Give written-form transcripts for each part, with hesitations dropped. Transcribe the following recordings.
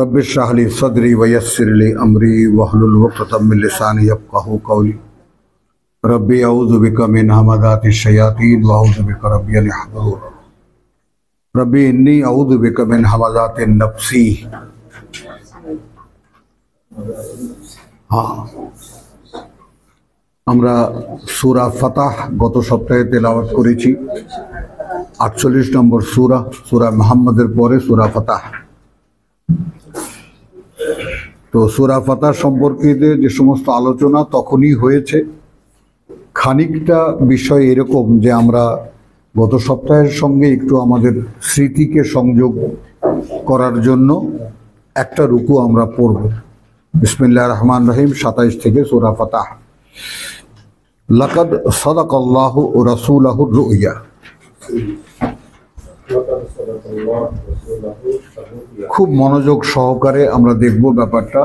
Rabbi इश्रह ली सदरी वयस्सिर ली अमरी वहलुल उक़दतम मिन लिसानी यफ़क़हू क़ौली rabbi अऊज़ु बिका मिन हमाज़ातिश शयातीन व अऊज़ु बिका रब्बि अन यहज़ुरून रब्बि इन्नी अऊज़ु बिका मिन हमाज़ातिन नफ्सी। আমরা সূরা ফাতাহ গত সপ্তাহে তেলাওয়াত করেছি। 48 নম্বর সূরা মুহাম্মাদের পরে সূরা ফাতাহ। তো সূরা ফাতাহ সম্পর্কে যে সমস্ত আলোচনা তখনই হয়েছে, খানিকটা বিষয় এরকম যে আমরা গত সপ্তাহের সঙ্গে একটু আমাদের স্মৃতিকে সংযোগ করার জন্য একটা রুকু আমরা পড়ব। বিসমিল্লাহির রহমানির রহিম 27 থেকে সূরা ফাতাহ। লাকাদ সাদাকাল্লাহু রাসূলাহু রুইয়া। খুব মনোযোগ সহকারে আমরা দেখব ব্যাপারটা,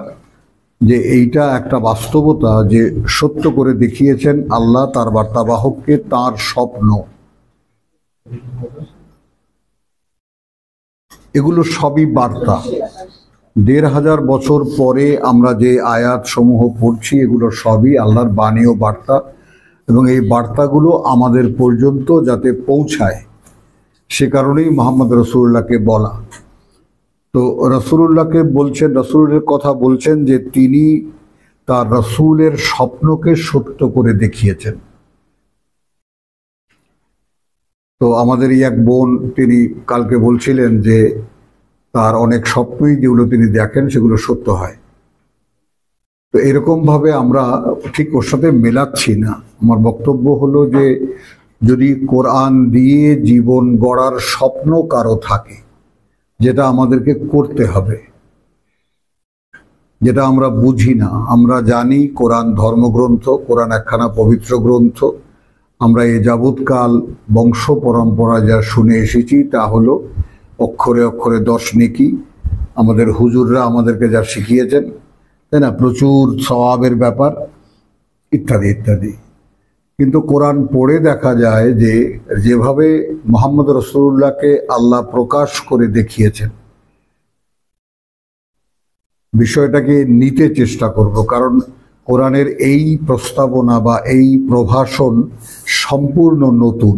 যে এইটা একটা বাস্তবতা যে সত্য করে দেখিয়েছেন আল্লাহ তার বার্তাবাহককে তার স্বপ্ন। এগুলো সবই বার্তা। ১৫০০ বছর পরে আমরা যে আয়াত সমূহ পড়ছি এগুলো সবই আল্লাহর বাণী ও বার্তা, এবং এই বার্তাগুলো আমাদের পর্যন্ত যাতে পৌঁছায় সে কারণেই মুহাম্মদ রাসূলুল্লাহকে বলা। তো রাসূলুল্লাহকে বলছেন, রাসূলের কথা বলছেন যে তিনি তার রাসূলের স্বপ্নকে সত্য করে দেখিয়েছেন। তো আমাদের এই এক বোন তিনি কালকে বলছিলেন যে তার অনেক স্বপ্নই যেগুলো তিনি দেখেন সেগুলো সত্য হয়। তো এরকমভাবে আমরা ঠিক ওর সাথে মেলাচ্ছি না। আমার বক্তব্য হলো যে যদি কোরআন দিয়ে জীবন গড়ার স্বপ্ন কারো থাকে, যেটা আমাদেরকে করতে হবে, যেটা আমরা বুঝি না, আমরা জানি কোরআন ধর্মগ্রন্থ, কোরআন একখানা পবিত্র গ্রন্থ, আমরা এ যাবৎকাল বংশ পরম্পরা যা শুনে এসেছি তা হলো অক্ষরে অক্ষরে 10 নেকি, আমাদের হুজুররা আমাদেরকে যা শিখিয়েছেন, তাই না, প্রচুর সওয়াবের ব্যাপার ইত্যাদি ইত্যাদি। কিন্তু কোরআন পড়ে দেখা যায় যে যেভাবে মুহাম্মদ রাসূলুল্লাহকে আল্লাহ প্রকাশ করে দেখিয়েছেন, বিষয়টাকে নিতে চেষ্টা করব, কারণ কোরআনের এই প্রস্তাবনা বা এই প্রভাষণ সম্পূর্ণ নতুন।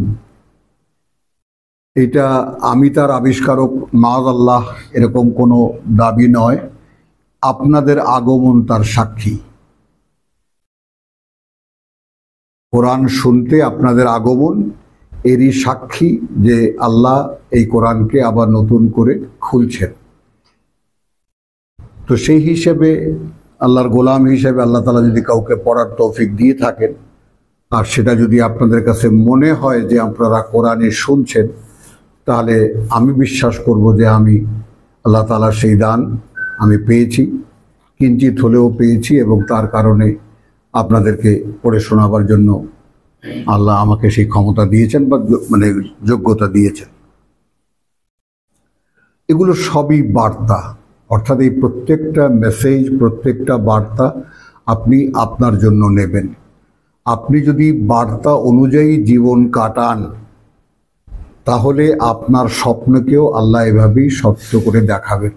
এটা আমি তার আবিষ্কারক মাআযাল্লাহ এরকম কোনো দাবি নয়, আপনাদের আগমন তার সাক্ষী। কোরআন শুনতে আপনাদের আগমন এরই সাক্ষী যে আল্লাহ এই কোরআনকে আবার নতুন করে খুলছেন। তো সেই হিসেবে আল্লাহর গোলাম হিসেবে আল্লাহ তাআলা যদি কাউকে পড়ার তৌফিক দিয়ে থাকেন, আর সেটা যদি আপনাদের কাছে মনে হয় যে আপনারা কোরআনে শুনছেন, তাহলে আমি বিশ্বাস করব যে আমি আল্লাহ তাআলার সেই দান আমি পেয়েছি, কিঞ্চিত হলেও পেয়েছি, এবং তার কারণে আপনাদেরকে পড়ে শোনাবার জন্য আল্লাহ আমাকে সেই ক্ষমতা দিয়েছেন বা মানে যোগ্যতা দিয়েছেন। এগুলো সবই বার্তা, অর্থাৎ এই প্রত্যেকটা মেসেজ, প্রত্যেকটা বার্তা আপনি আপনার জন্য নেবেন। আপনি যদি বার্তা অনুযায়ী জীবন কাটান তাহলে আপনার স্বপ্নকেও আল্লাহ এভাবেই সত্য করে দেখাবেন।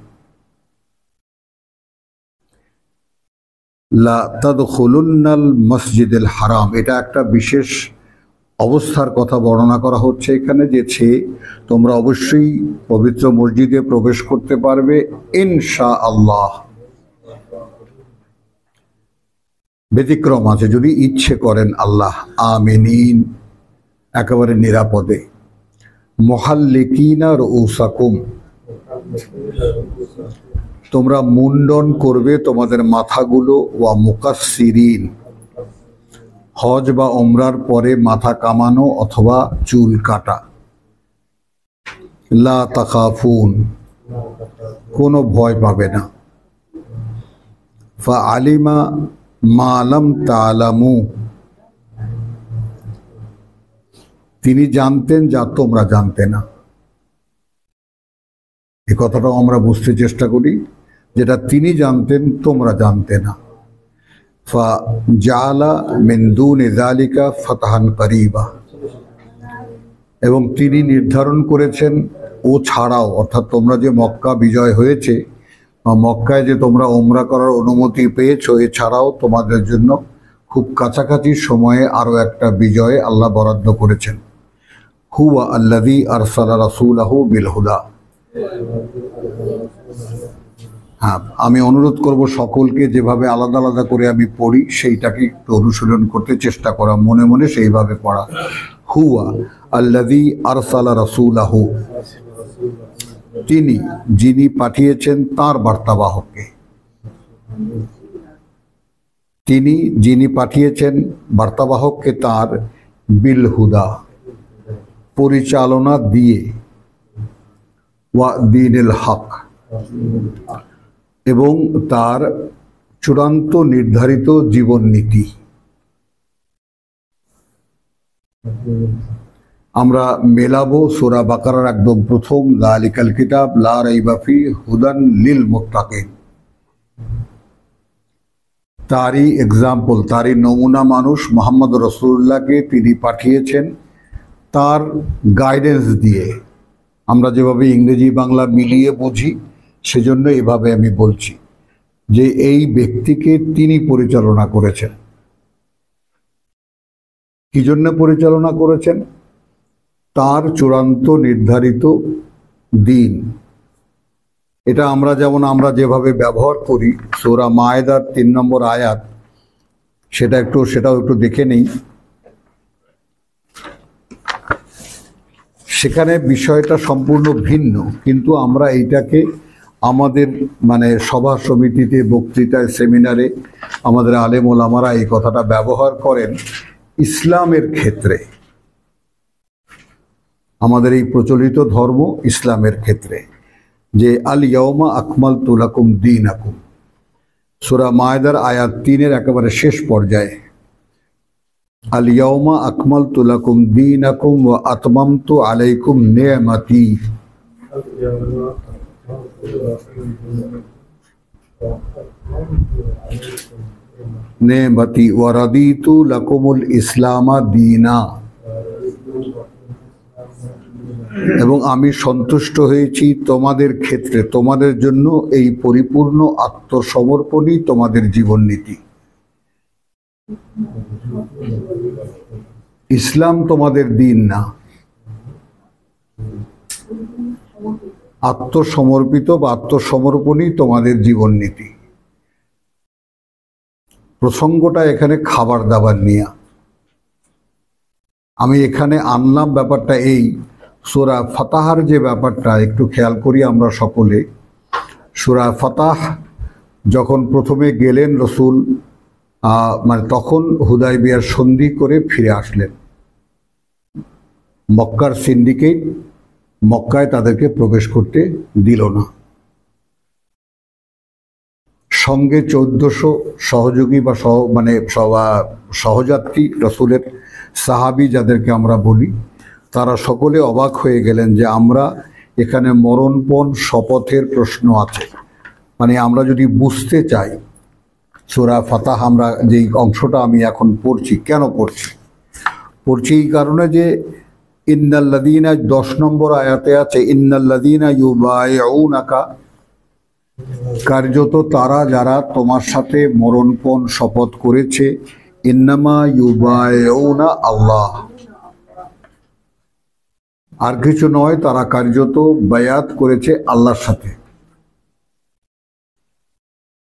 লা তাদখুলুন্নাল মসজিদুল হারাম, এটা একটা বিশেষ অবস্থার কথা বর্ণনা করা হচ্ছে এখানে, যে তোমরা অবশ্যই পবিত্র মসজিদে প্রবেশ করতে পারবে ইনশাআল্লাহ। ব্যতিক্রম আছে, যদি ইচ্ছে করেন আল্লাহ। আমিনিন, একেবারে নিরাপদে। মুহাল্লিকিনা রুউসাকুম, তোমরা মুন্ডন করবে তোমাদের মাথাগুলো। ওয়া মুকাসসিরিন, হজ বা ওমরার পরে মাথা কামানো অথবা চুল কাটা। লা তাখাফুন, কোনো ভয় পাবে না। ফা আলিমা মা লাম তা'লামু, তিনি জানতেন যা তোমরা জানতে না। এই কথাটাও আমরা বুঝতে চেষ্টা করি, যেটা তিনি জানতেন তোমরা জানতে না। ফা জাআলা মিন দুনি যালিকা ফাতহান করিবা, এবং তিনি নির্ধারণ করেছেন ও ছাড়াও, অর্থাৎ তোমরা যে মক্কা বিজয় হয়েছে মক্কায় যে তোমরা ওমরা করার অনুমতি পেয়েছো, এছাড়াও তোমাদের জন্য খুব কাছাকাছি সময়ে আরো একটা বিজয় আল্লাহ বরাদ্দ করেছেন। হুয়া আল্লাযী আরসালা রাসূলাহু বিল হুদা। হ্যাঁ, আমি অনুরোধ করব সকলকে, যেভাবে আলাদা আলাদা করে আমি পড়ি সেইটাকে একটু অনুশীলন করতে চেষ্টা করা, মনে মনে সেইভাবে পড়া। হুয়া আল্লাযী আরসালা রাসূলাহু, তিনি যিনি পাঠিয়েছেন তার বার্তাবাহককে, তিনি যিনি পাঠিয়েছেন বার্তাবাহককে তার বিল হুদা, পরিচালনা দিয়ে, ওয়া দীনিল হক, এবং তার চূড়ান্ত নির্ধারিত জীবন নীতি। আমরা মেলাবো সূরা বাকারার একদম প্রথম, যালিকাল কিতাব লা রাইবা ফিহি হুদান লিল মুত্তাকিন। তারই এক্সাম্পল, তারই নমুনা মানুষ মুহাম্মদ রাসূলুল্লাহকে তিনি পাঠিয়েছেন তার গাইডেন্স দিয়ে। আমরা যেভাবে ইংরেজি বাংলা মিলিয়ে বুঝি, সেজন্য এভাবে আমি বলছি যে এই ব্যক্তিকে তিনি পরিচালনা করেছেন। কি জন্য পরিচালনা করেছেন? তার চূড়ান্ত নির্ধারিত দিন। এটা আমরা আমরা যেভাবে ব্যবহার করি, সূরা মায়েদার 3 নম্বর আয়াত, সেটাও একটু দেখে নেই। সেখানে বিষয়টা সম্পূর্ণ ভিন্ন, কিন্তু আমরা এইটাকে আমাদের সভা সমিতিতে, বক্তৃতায়, সেমিনারে আমাদের আলেম ওলামারা এই কথাটা ব্যবহার করেন ইসলামের ক্ষেত্রে, আমাদের এই প্রচলিত ধর্ম ইসলামের ক্ষেত্রে, যে আল ইয়াউমা আকমালতু লাকুম দীনাকুম, সূরা মায়েদার আয়াত 3 একেবারে শেষ পর্যায়ে, আল ইয়াউমা আকমালতু লাকুম দীনাকুম ওয়া আতমামতু আলাইকুম নি'মাতি, নেমতি ওয়া রাদিতু লাকুমুল ইসলামা দীনা, এবং আমি সন্তুষ্ট হয়েছি তোমাদের ক্ষেত্রে, তোমাদের জন্য এই পরিপূর্ণ আত্মসমর্পণই তোমাদের জীবননীতি। ইসলাম তোমাদের দিন না, আত্মসমর্পিত বা আত্মসমর্পণই তোমাদের জীবননীতি। প্রসঙ্গটা এখানে খাবার দাবার নিয়ে আমি এখানে আনলাম। ব্যাপারটা এই, সূরা ফাতাহার যে ব্যাপারটা একটু খেয়াল করি আমরা সকলে। সূরা ফাতাহ যখন প্রথমে গেলেন রসুল, তখন হুদায়বিয়ার সন্ধি করে ফিরে আসলেন। মক্কার সিন্ডিকেট মক্কায় তাদেরকে প্রবেশ করতে দিল না। সঙ্গে 1400 সহযোগী বা সহযাত্রী, রসুলের সাহাবী যাদেরকে আমরা বলি, তারা সকলে অবাক হয়ে গেলেন যে আমরা এখানে মরণপণ শপথের প্রশ্ন আছে। আমরা যদি বুঝতে চাই সূরা ফাতাহ, আমরা যেই অংশটা আমি এখন পড়ছি, কেন পড়ছি এই কারণে যে ইন্নাল্লাযীনা 10 নম্বর আয়াতে আছে, ইন্নাল্লাযীনা ইউবাইউনাকা, কার্যত তারা যারা তোমার সাথে মরণপণ শপথ করেছে, ইন্নামা ইউবাইউনা আল্লাহ, আর কিছু নয়, তারা কার্যত বায়াত করেছে আল্লাহর সাথে।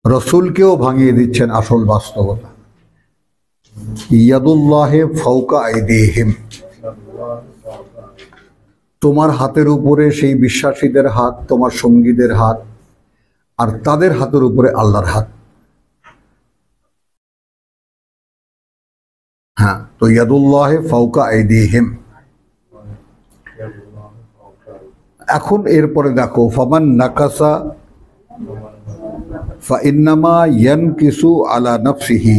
রসুলকেও ভাঙিয়ে দিচ্ছেন আসল বাস্তবতা। ইয়াদুল্লাহে ফাওকা আইদিহিম, তোমার হাতের উপরে সেই বিশ্বাসীদের হাত, তোমার সঙ্গীদের হাত, আর তাদের হাতের উপরে আল্লাহর হাত। হ্যাঁ, তো ইয়াদুল্লাহে ফাওকা আইদিহিম। এখন এরপরে দেখো, ফামান নাকাসা ফাইন্নামা ইয়ানকিসু আলা নাফসিহি,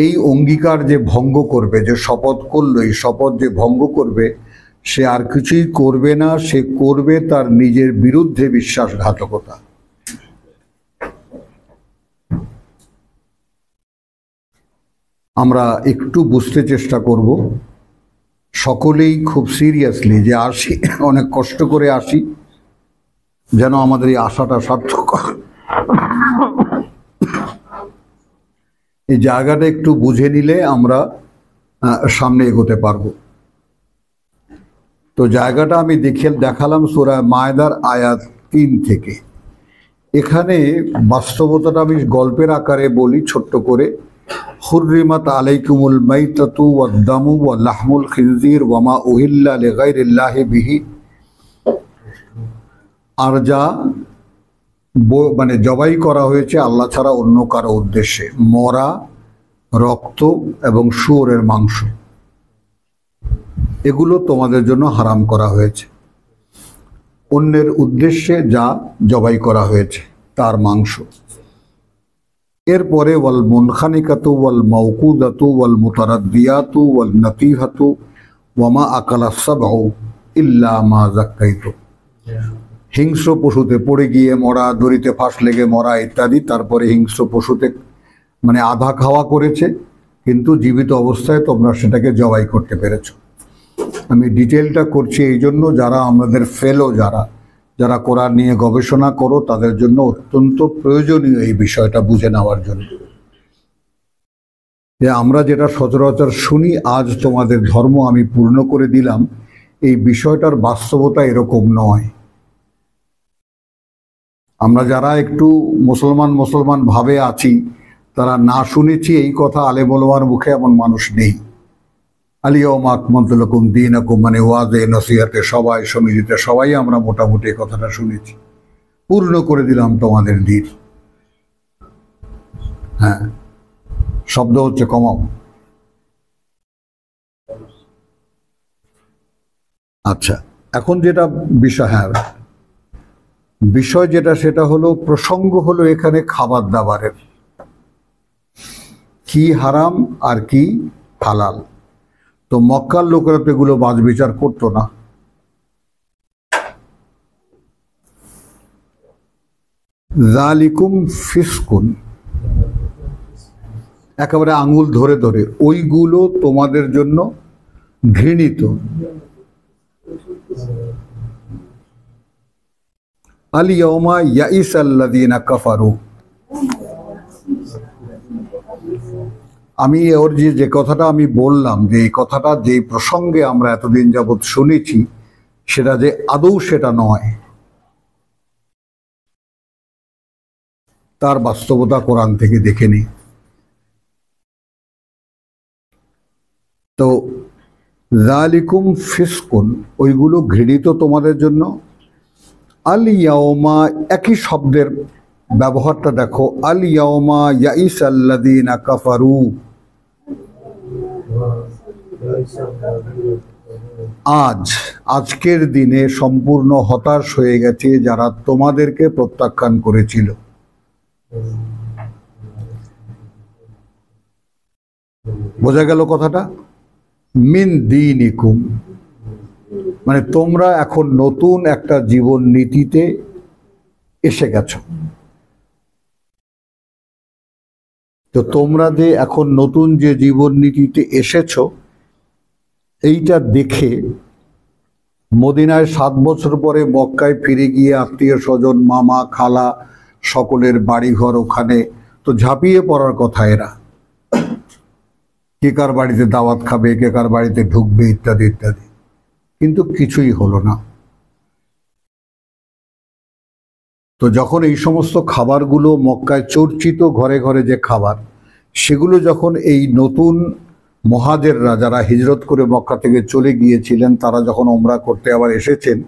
এই অঙ্গীকার যে ভঙ্গ করবে, যে শপথ করলো, এই শপথ যে ভঙ্গ করবে, সে আর কিছুই করবে না, সে করবে তার নিজের বিরুদ্ধে বিশ্বাসঘাতকতা। আমরা একটু বুঝতে চেষ্টা করব, সকলেই খুব সিরিয়াসলি, যে আসি, অনেক কষ্ট করে আসি, যেন আমাদের এই আশাটা সার্থক হয়। এই জায়গাটা একটু বুঝে নিলে আমরা সামনে এগোতে পারবো। তো জায়গাটা আমি দেখালাম সূরা মায়েদার আয়াত 3 থেকে। এখানে বাস্তবতাটা আমি গল্পের আকারে বলি ছোট্ট করে। হুররিমাত আলাইকুমুল মাইতাতু ওয়াদ-দামু ওয়া লাহমুল খিনজির ওয়া মা উহিল্লা লিগাইরিল্লাহি বিহি, আর যা মানে জবাই করা হয়েছে আল্লাহ ছাড়া অন্য কারো উদ্দেশ্যে, মরা, রক্ত এবং শুয়োরের মাংস, এগুলো তোমাদের জন্য হারাম করা হয়েছে। অন্যের উদ্দেশ্যে যা জবাই করা হয়েছে তার মাংস। এরপরে ওয়াল মুনখানিকাতু ওয়াল মাউকুদাতু ওয়াল মুতারাদ্দিয়াতু ওয়াল নাতিহাতু ওয়া মা আকালা সাবউ ইল্লা মা যাক্কাইতু, হিংস্র পশুতে পড়ে গিয়ে মরা, দড়িতে ফাঁস লেগে মরা ইত্যাদি। তারপরে হিংস্র পশুতে মানে আধা খাওয়া করেছে, কিন্তু জীবিত অবস্থায় তোমরা সেটাকে জবাই করতে পেরেছো। আমি ডিটেলটা করছি এই জন্য যারা আমাদের ফেলো, যারা কোরআন নিয়ে গবেষণা করো, তাদের জন্য অত্যন্ত প্রয়োজনীয় এই বিষয়টা বুঝে নেওয়ার জন্য। যে আমরা যেটা সচরাচর শুনি, আজ তোমাদের ধর্ম আমি পূর্ণ করে দিলাম, এই বিষয়টার বাস্তবতা এরকম নয়। আমরা যারা একটু মুসলমান ভাবে আছি, তারা না শুনেছি এই কথা আলেম ওলামার মুখে এমন মানুষ নেই। আলিয়াউমা আকমালতু লাকুম দীনাকুম, মানে ওয়াজে নসিহতে সবাই, সমিতিতে সবাই আমরা মোটামুটি এই কথাটা শুনেছি, পূর্ণ করে দিলাম তোমাদের দিন। হ্যাঁ, শব্দ হচ্ছে কমাও। আচ্ছা, এখন যেটা বিষয় যেটা সেটা হলো, প্রসঙ্গ হলো এখানে খাবার দাবারের, কি হারাম আর কি হালাল। তো মক্কার লোকেরা তো এগুলো বাজ বিচার করতো না। যালিকুম ফিসকুন, একেবারে আঙ্গুল ধরে ধরে, ওইগুলো তোমাদের জন্য ঘৃণিত। আল ইয়াউমা ইয়াইসাল্লাযীনা কাফারু, আমি ওর যে কথাটা আমি বললাম, যে এই কথাটা যে প্রসঙ্গে আমরা এতদিন যাবৎ শুনেছি, সেটা যে আদৌ সেটা নয়, তার বাস্তবতা কোরআন থেকে দেখে নি। তো যালিকুম ফিসকুন, ওইগুলো ঘৃণিত তোমাদের জন্য। আল ইয়াউমা, একই শব্দের ব্যবহারটা দেখো, আল ইয়াউমা ইয়াইসাল্লাযীনা কাফারু, আজকের দিনে সম্পূর্ণ হতাশ হয়ে গেছে যারা তোমাদেরকে প্রত্যাখ্যান করেছিল। বোঝা গেল কথাটা? মিন দীনিকুম, মানে তোমরা এখন নতুন একটা জীবন নীতিতে এসে গেছো। তো তোমরা যে এখন নতুন যে জীবন নীতিতে এসেছো, এইটা দেখে মদিনায় 7 বছর পরে মক্কায় ফিরে গিয়ে আত্মীয় স্বজন, মামা খালা, সকলের বাড়িঘর ওখানে, তো ঝাঁপিয়ে পড়ার কথা এরা, কে কার বাড়িতে দাওয়াত খাবে, কে কার বাড়িতে ঢুকবে ইত্যাদি ইত্যাদি, কিন্তু কিছুই হলো না। তো যখন এই সমস্ত খাবারগুলো মক্কায় চর্চিত, ঘরে ঘরে যে খাবার, সেগুলো যখন এই নতুন মুহাজিররা যারা হিজরত করে মক্কা থেকে চলে গিয়েছিলেন, তারা যখন ওমরা করতে আবার এসেছেন,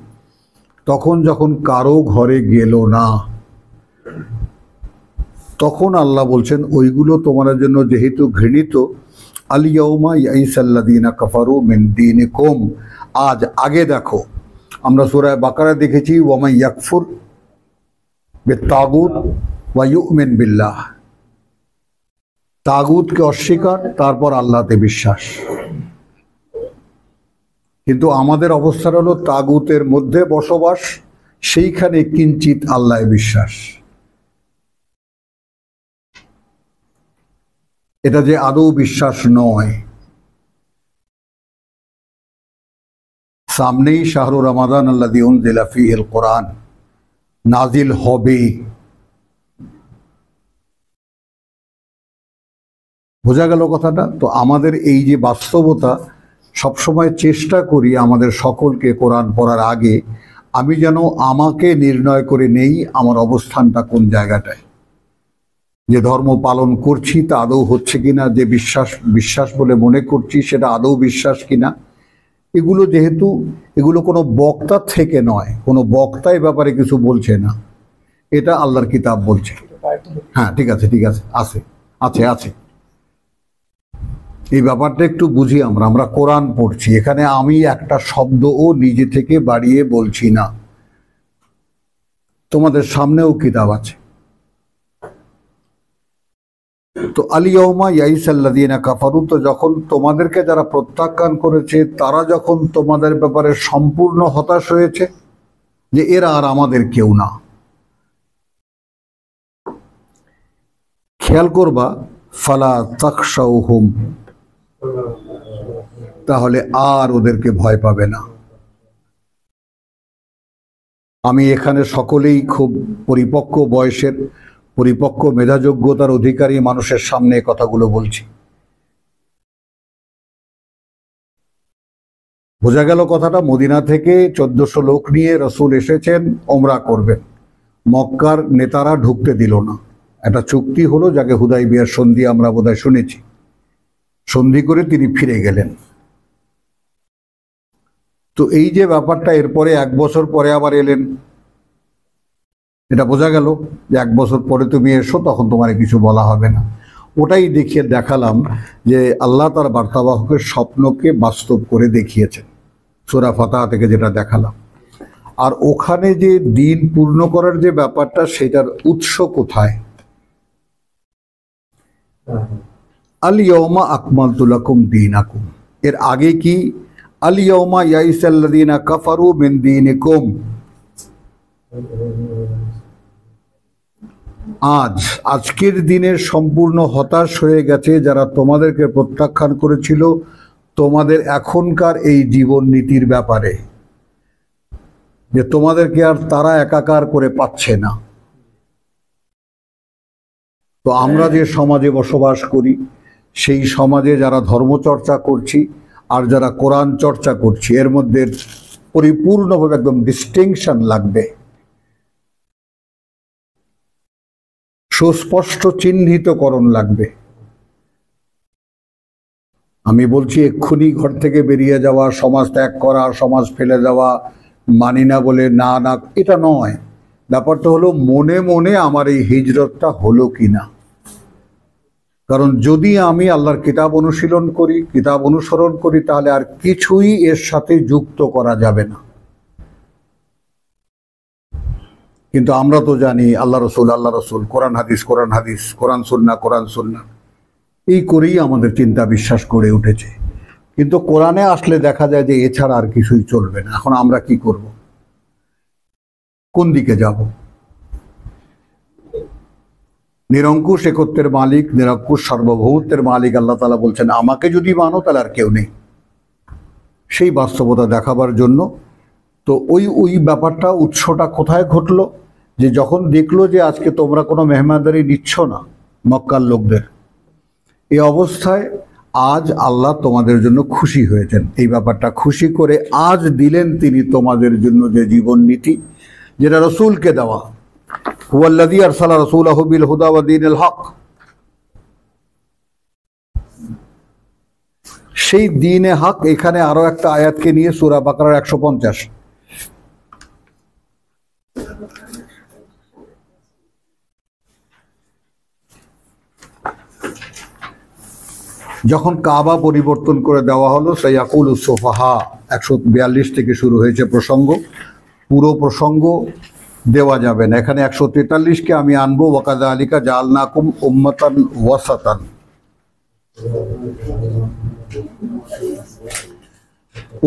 তখন যখন কারো ঘরে গেল না, তখন আল্লাহ বলছেন ওইগুলো তোমাদের জন্য যেহেতু ঘৃণিত, আল ইয়াউমা ইয়াইসাল্লাযীনা কাফারু মিন দীনিকুম, আজ, আগে দেখো আমরা সূরা বাকারা দেখেছি, ওয়া মান ইয়াকফুর বিত্তাগুত ওয়া ইউমিন বিল্লাহ, তাগুতকে অস্বীকার, তারপর আল্লাহতে বিশ্বাস। কিন্তু আমাদের অবস্থা হলো তাগুতের মধ্যে বসবাস, সেইখানে কিঞ্চিত আল্লাহে বিশ্বাস। এটা যে আদৌ বিশ্বাস নয়। সামনেই শাহরু রমাদান আল্লাযী উনজিলা ফীহিল কোরআন, নাজিল হবে। বোঝা গেল কথাটা? তো আমাদের এই যে বাস্তবতা, সবসময় চেষ্টা করি আমাদের সকলকে কোরআন পড়ার আগে আমি যেন আমাকে নির্ণয় করে নেই আমার অবস্থানটা কোন জায়গাটায়, যে ধর্ম পালন করছি তা আদৌ হচ্ছে কিনা, যে বিশ্বাস বলে মনে করছি সেটা আদৌ বিশ্বাস কিনা। এগুলো যেহেতু এগুলো কোনো বক্তার থেকে নয়, কোনো বক্তা এ ব্যাপারে কিছু বলছে না, এটা আল্লাহর কিতাব বলছে। হ্যাঁ, ঠিক আছে, আছে আছে আছে এই ব্যাপারটা একটু বুঝি। আমরা কোরআন পড়ছি, এখানে আমি একটা শব্দও নিজে থেকে বাড়িয়ে বলছি না। তোমাদের সামনেও কিতাব আছে। তো আলিয়াউমা ইয়াইসাল্লাযীনা কাফারু, তো যখন তোমাদেরকে যারা প্রত্যাখ্যান করেছে তারা যখন তোমাদের ব্যাপারে সম্পূর্ণ হতাশ হয়েছে যে এরা আর আমাদের কেউ না, খেয়াল করবা, ফালা তাখশাউহুম, তাহলে আর ওদেরকে ভয় পাবে না। আমি এখানে সকলেই খুব পরিপক্ক বয়সের, পরিপক্ক মেধাযোগ্যতার অধিকারী মানুষের সামনে কথাগুলো বলছি। বোঝা গেল কথাটা? মদিনা থেকে 1400 লোক নিয়ে রসুল এসেছেন, ওমরা করবেন। মক্কার নেতারা ঢুকতে দিল না। একটা চুক্তি হলো, যাকে হুদাইবিয়ার সন্ধি আমরা বোধহয় শুনেছি। সন্ধি করে তিনি ফিরে গেলেন। তো এই যে ব্যাপারটা, এরপরে 1 বছর পরে আবার এলেন। এটা বোঝা গেল যে 1 বছর পরে তুমি এসো, তখন তোমার কিছু বলা হবে না। ওটাই দেখালাম যে আল্লাহ তার বার্তাবাহকের স্বপ্নকে বাস্তব করে দেখিয়েছেন, সূরা ফাতিহা থেকে যেটা দেখালাম। আর ওখানে যে দিন পূর্ণ করার যে ব্যাপারটা, সেটার উৎস কোথায়? আল ইয়াউমা আকমালতু লাকুম দীনাকুম, এর আগে কি আল ইয়াউমা ইয়াইসাল্লাযীনা কাফারু মিন দীনিকুম, আজকের দিনের সম্পূর্ণ হতাশ হয়ে গেছে যারা তোমাদেরকে প্রত্যাখ্যান করেছিল তোমাদের এখনকার এই জীবন নীতির ব্যাপারে, যে তোমাদেরকে আর তারা একাকার করে পাচ্ছে না। তো আমরা যে সমাজে বসবাস করি, সেই সমাজে যারা ধর্মচর্চা করছি আর যারা কোরআন চর্চা করছি, এর মধ্যে পরিপূর্ণভাবে একদম ডিস্টিংশন লাগবে, সুস্পষ্ট চিহ্নিতকরণ লাগবে। আমি বলছি এক্ষুনি ঘর থেকে বেরিয়ে যাওয়া, সমাজ ত্যাগ করা, সমাজ ফেলে দেওয়া, মানি না বলে না, এটা নয়। ব্যাপারটা হলো মনে মনে আমার এই হিজরতটা হলো কিনা। কারণ যদি আমি আল্লাহর কিতাব অনুশীলন করি, কিতাব অনুসরণ করি, তাহলে আর কিছুই এর সাথে যুক্ত করা যাবে না। কিন্তু আমরা তো জানি আল্লাহ রসুল, কোরআন হাদিস, কোরআন সুন্নাহ, এই করেই আমাদের চিন্তা বিশ্বাস করে উঠেছে। কিন্তু কোরআনে আসলে দেখা যায় যে এছাড়া আর কিছুই চলবে না। এখন আমরা কি করব? কোন দিকে যাব? নিরঙ্কুশ একত্বের মালিক, নিরঙ্কুশ সার্বভৌমত্বের মালিক আল্লাহ তাআলা বলছেন, আমাকে যদি মানো তাহলে আর কেউ নেই। সেই বাস্তবতা দেখাবার জন্য তো ওই ব্যাপারটা, উৎসটা কোথায় ঘটলো? যে যখন দেখলো যে আজকে তোমরা কোনো মেহমানদারি নিচ্ছ না মক্কার লোকদের, এই অবস্থায় আজ আল্লাহ তোমাদের জন্য খুশি হয়েছেন। এই ব্যাপারটা খুশি করে আজ দিলেন তিনি তোমাদের জন্য যে জীবন নীতি, যেটা রসুলকে দেওয়া। হুয়াল্লাযী আরসালা রাসূলাহু বিল হুদা ওয়া দীনিল হক, সেই দ্বীনে হক। এখানে আরো একটা আয়াতকে নিয়ে সূরা বাকারার 150, যখন কাবা পরিবর্তন করে দেওয়া হলো, সাইয়াকুলুস সুফাহা, 142 থেকে শুরু হয়েছে প্রসঙ্গ। পুরো প্রসঙ্গ দেওয়া যাবে না, এখানে 143কে আমি আনবো। ওয়াকাযালিকা জাআলনাকুম উম্মাতান ওয়াসাতান,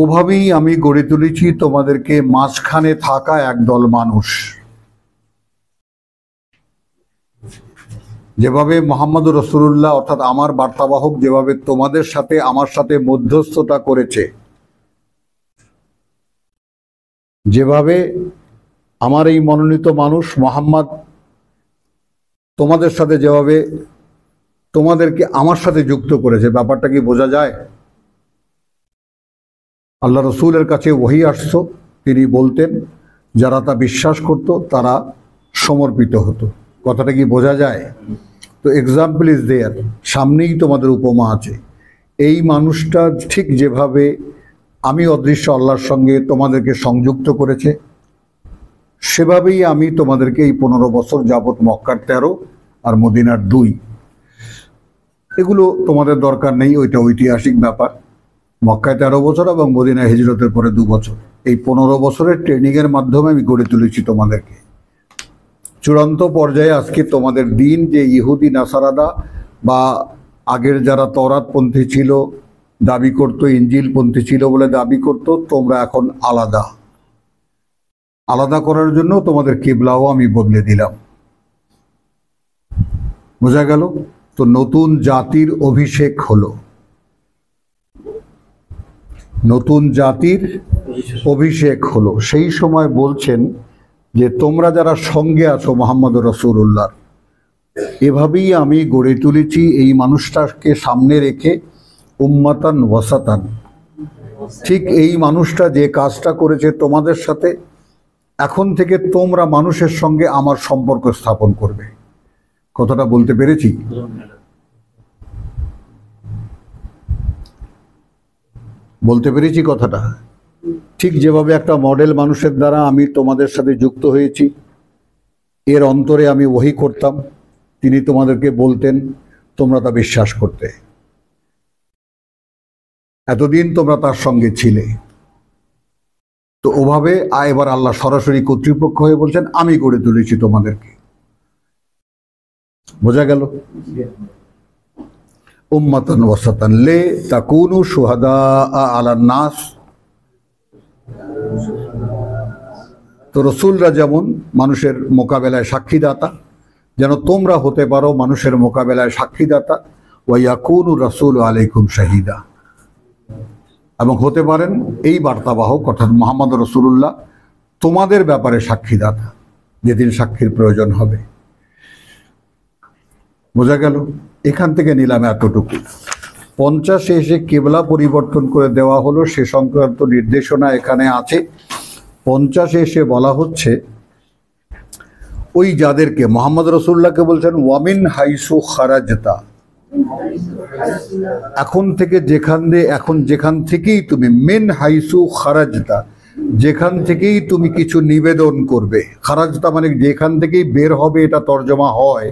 ওভাবেই আমি গড়ে তুলেছি তোমাদেরকে মাঝখানে থাকা একদল মানুষ। যেভাবে মুহাম্মদুর রাসূলুল্লাহ অর্থাৎ আমার বার্তাবাহক যেভাবে তোমাদের সাথে আমার সাথে মধ্যস্থতা করেছে, যেভাবে আমার এই মনোনীত মানুষ মুহাম্মদ তোমাদের সাথে যেভাবে তোমাদেরকে আমার সাথে যুক্ত করেছে, ব্যাপারটা কি বোঝা যায়? আল্লাহ রসুলের কাছে ওহী আসতো, তিনি বলতেন, যারা তা বিশ্বাস করত তারা সমর্পিত হতো। কথাটা কি বোঝা যায়? তো এক্সাম্পল ইজ দেয়ার, সামনেই তোমাদের উপমা আছে। এই মানুষটা ঠিক যেভাবে আমি অদৃশ্য আল্লাহর সঙ্গে তোমাদেরকে সংযুক্ত করেছে, সেভাবেই আমি তোমাদেরকে এই 15 বছর যাবৎ মক্কার 13 আর মদিনার 2, এগুলো তোমাদের দরকার নেই, ওইটা ঐতিহাসিক ব্যাপার। মক্কায় 13 বছর এবং মদিনায় হিজরতের পরে 2 বছর, এই 15 বছরের ট্রেনিংয়ের মাধ্যমে আমি গড়ে তুলেছি তোমাদেরকে। চূড়ান্ত পর্যায়ে আজকে তোমাদের দিন, যে ইহুদি নাসারাদা বা আগের যারা তওরাতপন্থী ছিল দাবি করতো, ইঞ্জিলপন্থী ছিল বলে দাবি করতো, তোমরা এখন আলাদা। আলাদা করার জন্য তোমাদের কিবলাও আমি বদলে দিলাম। বোঝা গেল? তো নতুন জাতির অভিষেক হলো, নতুন জাতির অভিষেক হলো। সেই সময় বলছেন যে তোমরা যারা সঙ্গে আছো মুহাম্মদ রাসূলুল্লাহ, এভাবেই আমি গড়ে তুলেছি এই মানুষটাকে সামনে রেখে উম্মাতান ওয়াসাতান। ঠিক এই মানুষটা যে কাজটা করেছে তোমাদের সাথে, এখন থেকে তোমরা মানুষের সঙ্গে আমার সম্পর্ক স্থাপন করবে। কথাটা বলতে পেরেছি? বলতে পেরেছি কথাটা? ঠিক যেভাবে একটা মডেল মানুষের দ্বারা আমি তোমাদের সাথে যুক্ত হয়েছি, এর অন্তরে আমি ওহী করতাম, তিনি তোমাদেরকে বলতেন, তোমরা তা বিশ্বাস করতে, এতদিন তোমরা তার সঙ্গে ছিলে। তো ওভাবে এবার আল্লাহ সরাসরি কর্তৃপক্ষ হয়ে বলছেন, আমি গড়ে তুলেছি তোমাদেরকে। বোঝা গেল? উম্মাতান ওয়াসাতান লে তাকুনু শুহাদা আলান নাস। তো রসুলরা যেমন মানুষের মোকাবেলায় সাক্ষীদাতা, যেন তোমরা হতে পারো মানুষের মোকাবেলায় সাক্ষীদাতা। ওয়া ইয়াকুনু রাসূল আলাইকুম শাহিদা, এবং হতে পারেন এই বার্তাবাহক অর্থাৎ মুহাম্মদ রাসূলুল্লাহ তোমাদের ব্যাপারে সাক্ষীদাতা, যেদিন সাক্ষীর প্রয়োজন হবে। বোঝা গেল? এখান থেকে নিলাম এতটুকু। 50-এ এসে কেবলা পরিবর্তন করে দেওয়া হলো, সে সংক্রান্ত নির্দেশনা এখানে আছে। 50-এ এসে বলা হচ্ছে ওই যাদেরকে মুহাম্মদ রাসূলুল্লাহকে বলছেন ওয়ামিন হাইসু খারাজতা, এখন যেখান থেকেই তুমি, মিন হাইসু খারাজতা, যেখান থেকেই তুমি কিছু নিবেদন করবে। খারাজতা মানে যেখান থেকেই বের হবে, এটা তর্জমা হয়,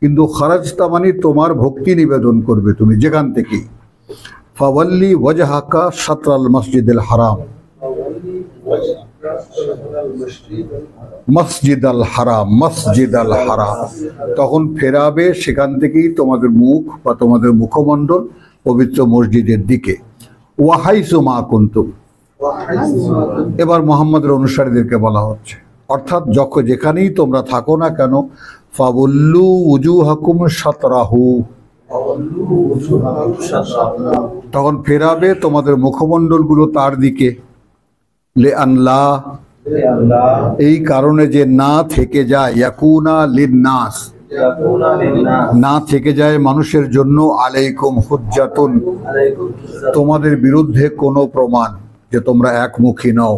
কিন্তু খারাজতা মানে তোমার ভক্তি নিবেদন করবে তুমি যেখান থেকেই। ফাওয়াল্লি ওয়াজহাকা শাতরাল মসজিদুল হারাম, মসজিদ আল হারাম, তখন ফেরাবে সেখান থেকেই তোমাদের মুখ বা তোমাদের মুখমণ্ডল পবিত্র মসজিদের দিকে। ওয়াহাইসু মা কুনতুম, এবার মুহাম্মদের অনুসারীদেরকে বলা হচ্ছে, অর্থাৎ যেখানেই তোমরা থাকো না কেন, ফাবুল্লু উজুহাকুম শাতরাহু, তখন ফেরাবে তোমাদের মুখমণ্ডলগুলো তার দিকে। লে আনলা, এই কারণে যে না থেকে যায়, ইয়াকুনা লিন্নাস, না থেকে যায় মানুষের জন্য, আলাইকুম হুজ্জাতুন, তোমাদের বিরুদ্ধে কোনো প্রমাণ যে তোমরা একমুখী নও,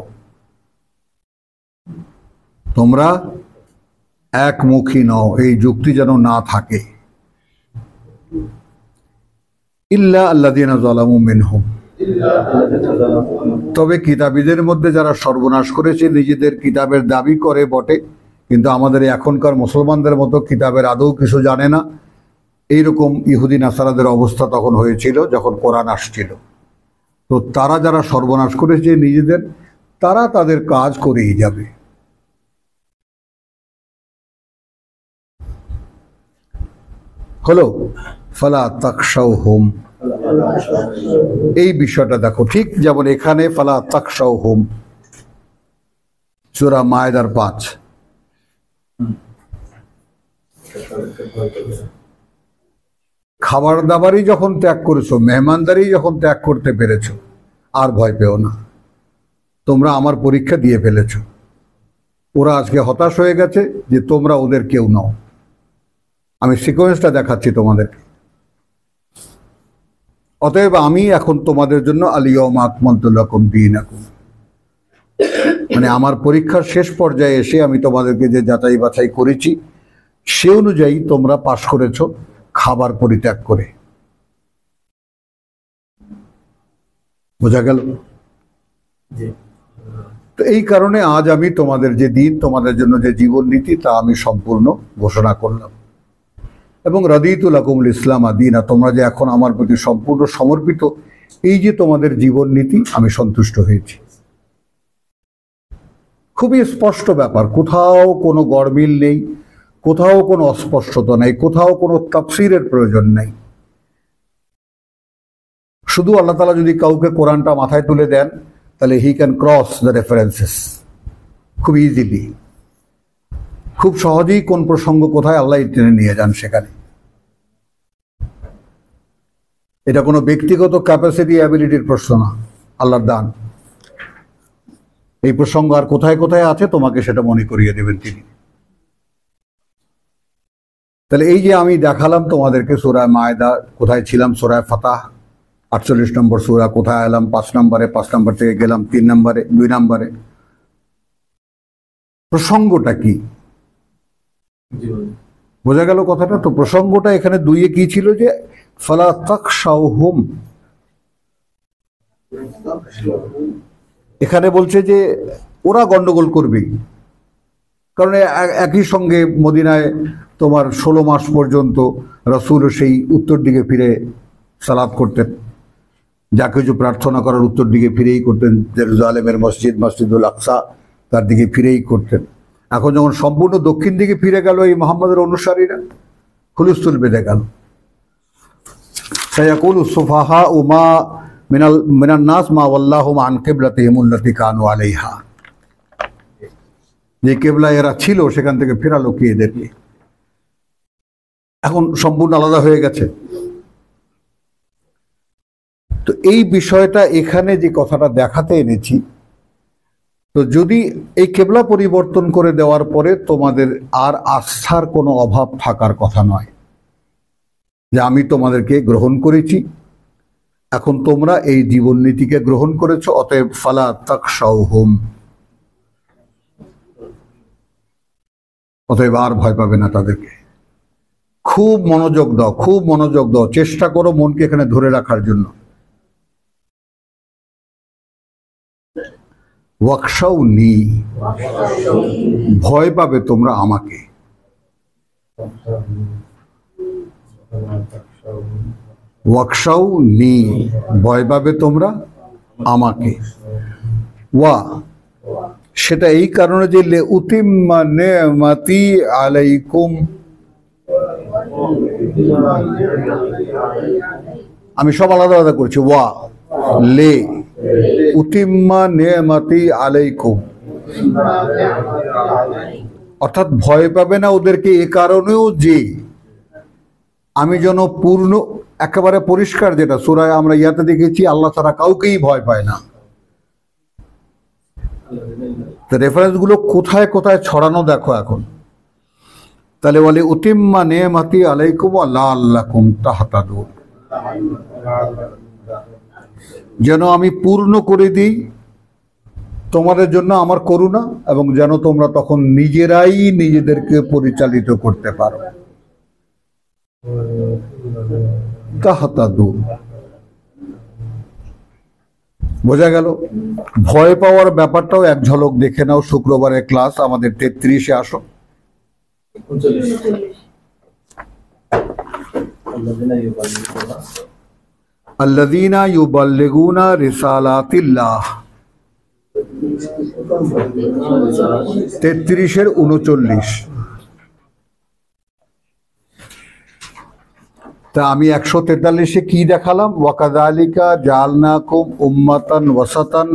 তোমরা একমুখী নও, এই যুক্তি যেন না থাকে। ইল্লা আল্লাযীনা যালামু মিনহুম, তবে কিতাবীদের মধ্যে যারা সর্বনাশ করেছে, নিজেদের কিতাবের দাবি করে বটে, কিন্তু আমাদের এখনকার মুসলমানদের মতো কিতাবের আদৌ কিছু জানে না, এইরকম ইহুদি নাসারাদের অবস্থা তখন হয়েছিল যখন কোরআন আসছিল। তো তারা যারা সর্বনাশ করেছে নিজেদের, তারা তাদের কাজ করেই যাবে। হলো ফালা তাখশাউহুম, এই বিষয়টা দেখো, ঠিক যেমন এখানে ফালা তাখশাউহুম, সূরা মায়েদার 5, খাবার দাবারই যখন ত্যাগ করেছো, মেহমানদারি যখন ত্যাগ করতে পেরেছো, আর ভয় পেও না, তোমরা আমার পরীক্ষা দিয়ে ফেলেছো। ওরা আজকে হতাশ হয়ে গেছে যে তোমরা ওদের কেউ নও। আমি সিকোয়েন্সটা দেখাচ্ছি তোমাদেরকে। অতএব আমি এখন তোমাদের জন্য আল-ইয়াওমা আকমালতু লাকুম দীনাকুম, মানে আমার পরীক্ষার শেষ পর্যায়ে এসে আমি তোমাদেরকে যে যাচাই বাছাই করেছি সে অনুযায়ী তোমরা পাশ করেছ খাবার পরিত্যাগ করে। বোঝা গেল? তো এই কারণে আজ আমি তোমাদের যে দিন, তোমাদের জন্য যে জীবন নীতি তা আমি সম্পূর্ণ ঘোষণা করলাম। এবং রাদিতু লাকুমুল ইসলাম দীনা, তোমরা যে এখন আমার প্রতি সম্পূর্ণ সমর্পিত, এই যে তোমাদের জীবন নীতি, আমি সন্তুষ্ট হয়েছি। খুবই স্পষ্ট ব্যাপার, কোথাও কোনো গড়মিল নেই, কোথাও কোনো অস্পষ্টতা নেই, কোথাও কোনো তাফসীরের প্রয়োজন নেই। শুধু আল্লাহ তাআলা যদি কাউকে কোরআনটা মাথায় তুলে দেন তাহলে he can cross the references খুব ইজিলি, খুব সহজেই কোন প্রসঙ্গ কোথায় আল্লাহ টেনে নিয়ে যান সেখানে। এটা কোনো ব্যক্তিগত ক্যাপাসিটি অ্যাবিলিটির প্রশ্ন না, আল্লাহর দান। এই প্রসঙ্গ আর কোথায় কোথায় আছে তোমাকে সেটা মনে করিয়ে দেবেন তিনি। তাহলে এই যে আমি দেখালাম তোমাদেরকে সূরা মায়দা কোথায় ছিলাম, সূরা ফাতাহ 48 নম্বর সূরা, কোথায় এলাম 5 নম্বরে, 5 নম্বর থেকে গেলাম 3 নম্বরে, 2 নম্বরে। প্রসঙ্গটা কি বোঝা গেল কথাটা? তো প্রসঙ্গটা এখানে 2-এ কি ছিল যে ফালা তাখশাউহুম, এখানে বলছে যে ওরা গন্ডগোল করবে, কারণ একই সঙ্গে মদিনায় তোমার 16 মাস পর্যন্ত রাসূল সেই উত্তর দিকে ফিরে সালাত করতেন, যা কিছু প্রার্থনা করার উত্তর দিকে ফিরেই করতেন। জেরুজালেমের মসজিদ, মসজিদুল আকসা, তার দিকে ফিরেই করতেন। এখন যখন সম্পূর্ণ দক্ষিণ দিকে ফিরে গেল এই মুহাম্মদের অনুসারীরা, হুলস্থুল বেঁধে গেল। সায়াকুলু সুফাহাউ মা মিনান নাস মা ওয়াল্লাহুম আন কিবলাতিহিম আল্লাতী কানু আলাইহা, যে কিবলা এরা ছিল সেখান থেকে ফেরালো কি এদেরকে? এখন সম্পূর্ণ আলাদা হয়ে গেছে। তো এই বিষয়টা এখানে যে কথাটা দেখাতে এনেছি, তো যদি এই কেবলা পরিবর্তন করে দেওয়ার পরে তোমাদের আর আস্থার কোনো অভাব থাকার কথা নয়, যে আমি তোমাদেরকে গ্রহণ করেছি, এখন তোমরা এই জীবন নীতিকে গ্রহণ করেছো, অতএব ফালা তাখশাউহুম, অতএব আর ভয় পাবে না তাদেরকে। খুব মনোযোগ দাও, খুব মনোযোগ দাও, চেষ্টা করো মনকে এখানে ধরে রাখার জন্য। ওয়াকশাউনি, ভয় পাবে তোমরা আমাকে। ওয়াকশাউনি, ভয় পাবে তোমরা আমাকে। ওয়া, সেটা এই কারণে যে লে উতিম্মা নি'মাতি আলাইকুম, আমি সব আলাদা আলাদা করছি। ওয়া লে উতিম্মা নি'মাতি আলাইকুম, অর্থাৎ ভয় পাবে না ওদেরকে এ কারণেও যে আমি যেন পূর্ণ, একেবারে পরিষ্কার, যেটা সূরায় আমরা ইয়াতে দেখেছি আল্লাহ ছাড়া কাউকেই ভয় পায় না। রেফারেন্স গুলো কোথায় কোথায় ছড়ানো দেখো এখন। তাহলে বলে উতিম্মা নি'মাতি আলাইকুম ওয়া লাআল্লাকুম তাহতাদুন, যেন আমি পূর্ণ করে দিই তোমাদের জন্য আমার করুণা, এবং যেন তোমরা তখন নিজেরাই নিজেদেরকে পরিচালিত করতে পারো। তাহতাদুন, বোঝা গেল? ভয় পাওয়ার ব্যাপারটাও এক ঝলক দেখে নাও। শুক্রবারের ক্লাস আমাদের 33-এ আসো। আল্লাযীনা ইউবাল্লিগুনা রিসালাতিল্লাহ, 33-এর 39। তা আমি 143-এ কি দেখালাম? ওয়াকাযালিকা জাআলনাকুম উম্মাতান ওয়াসাতান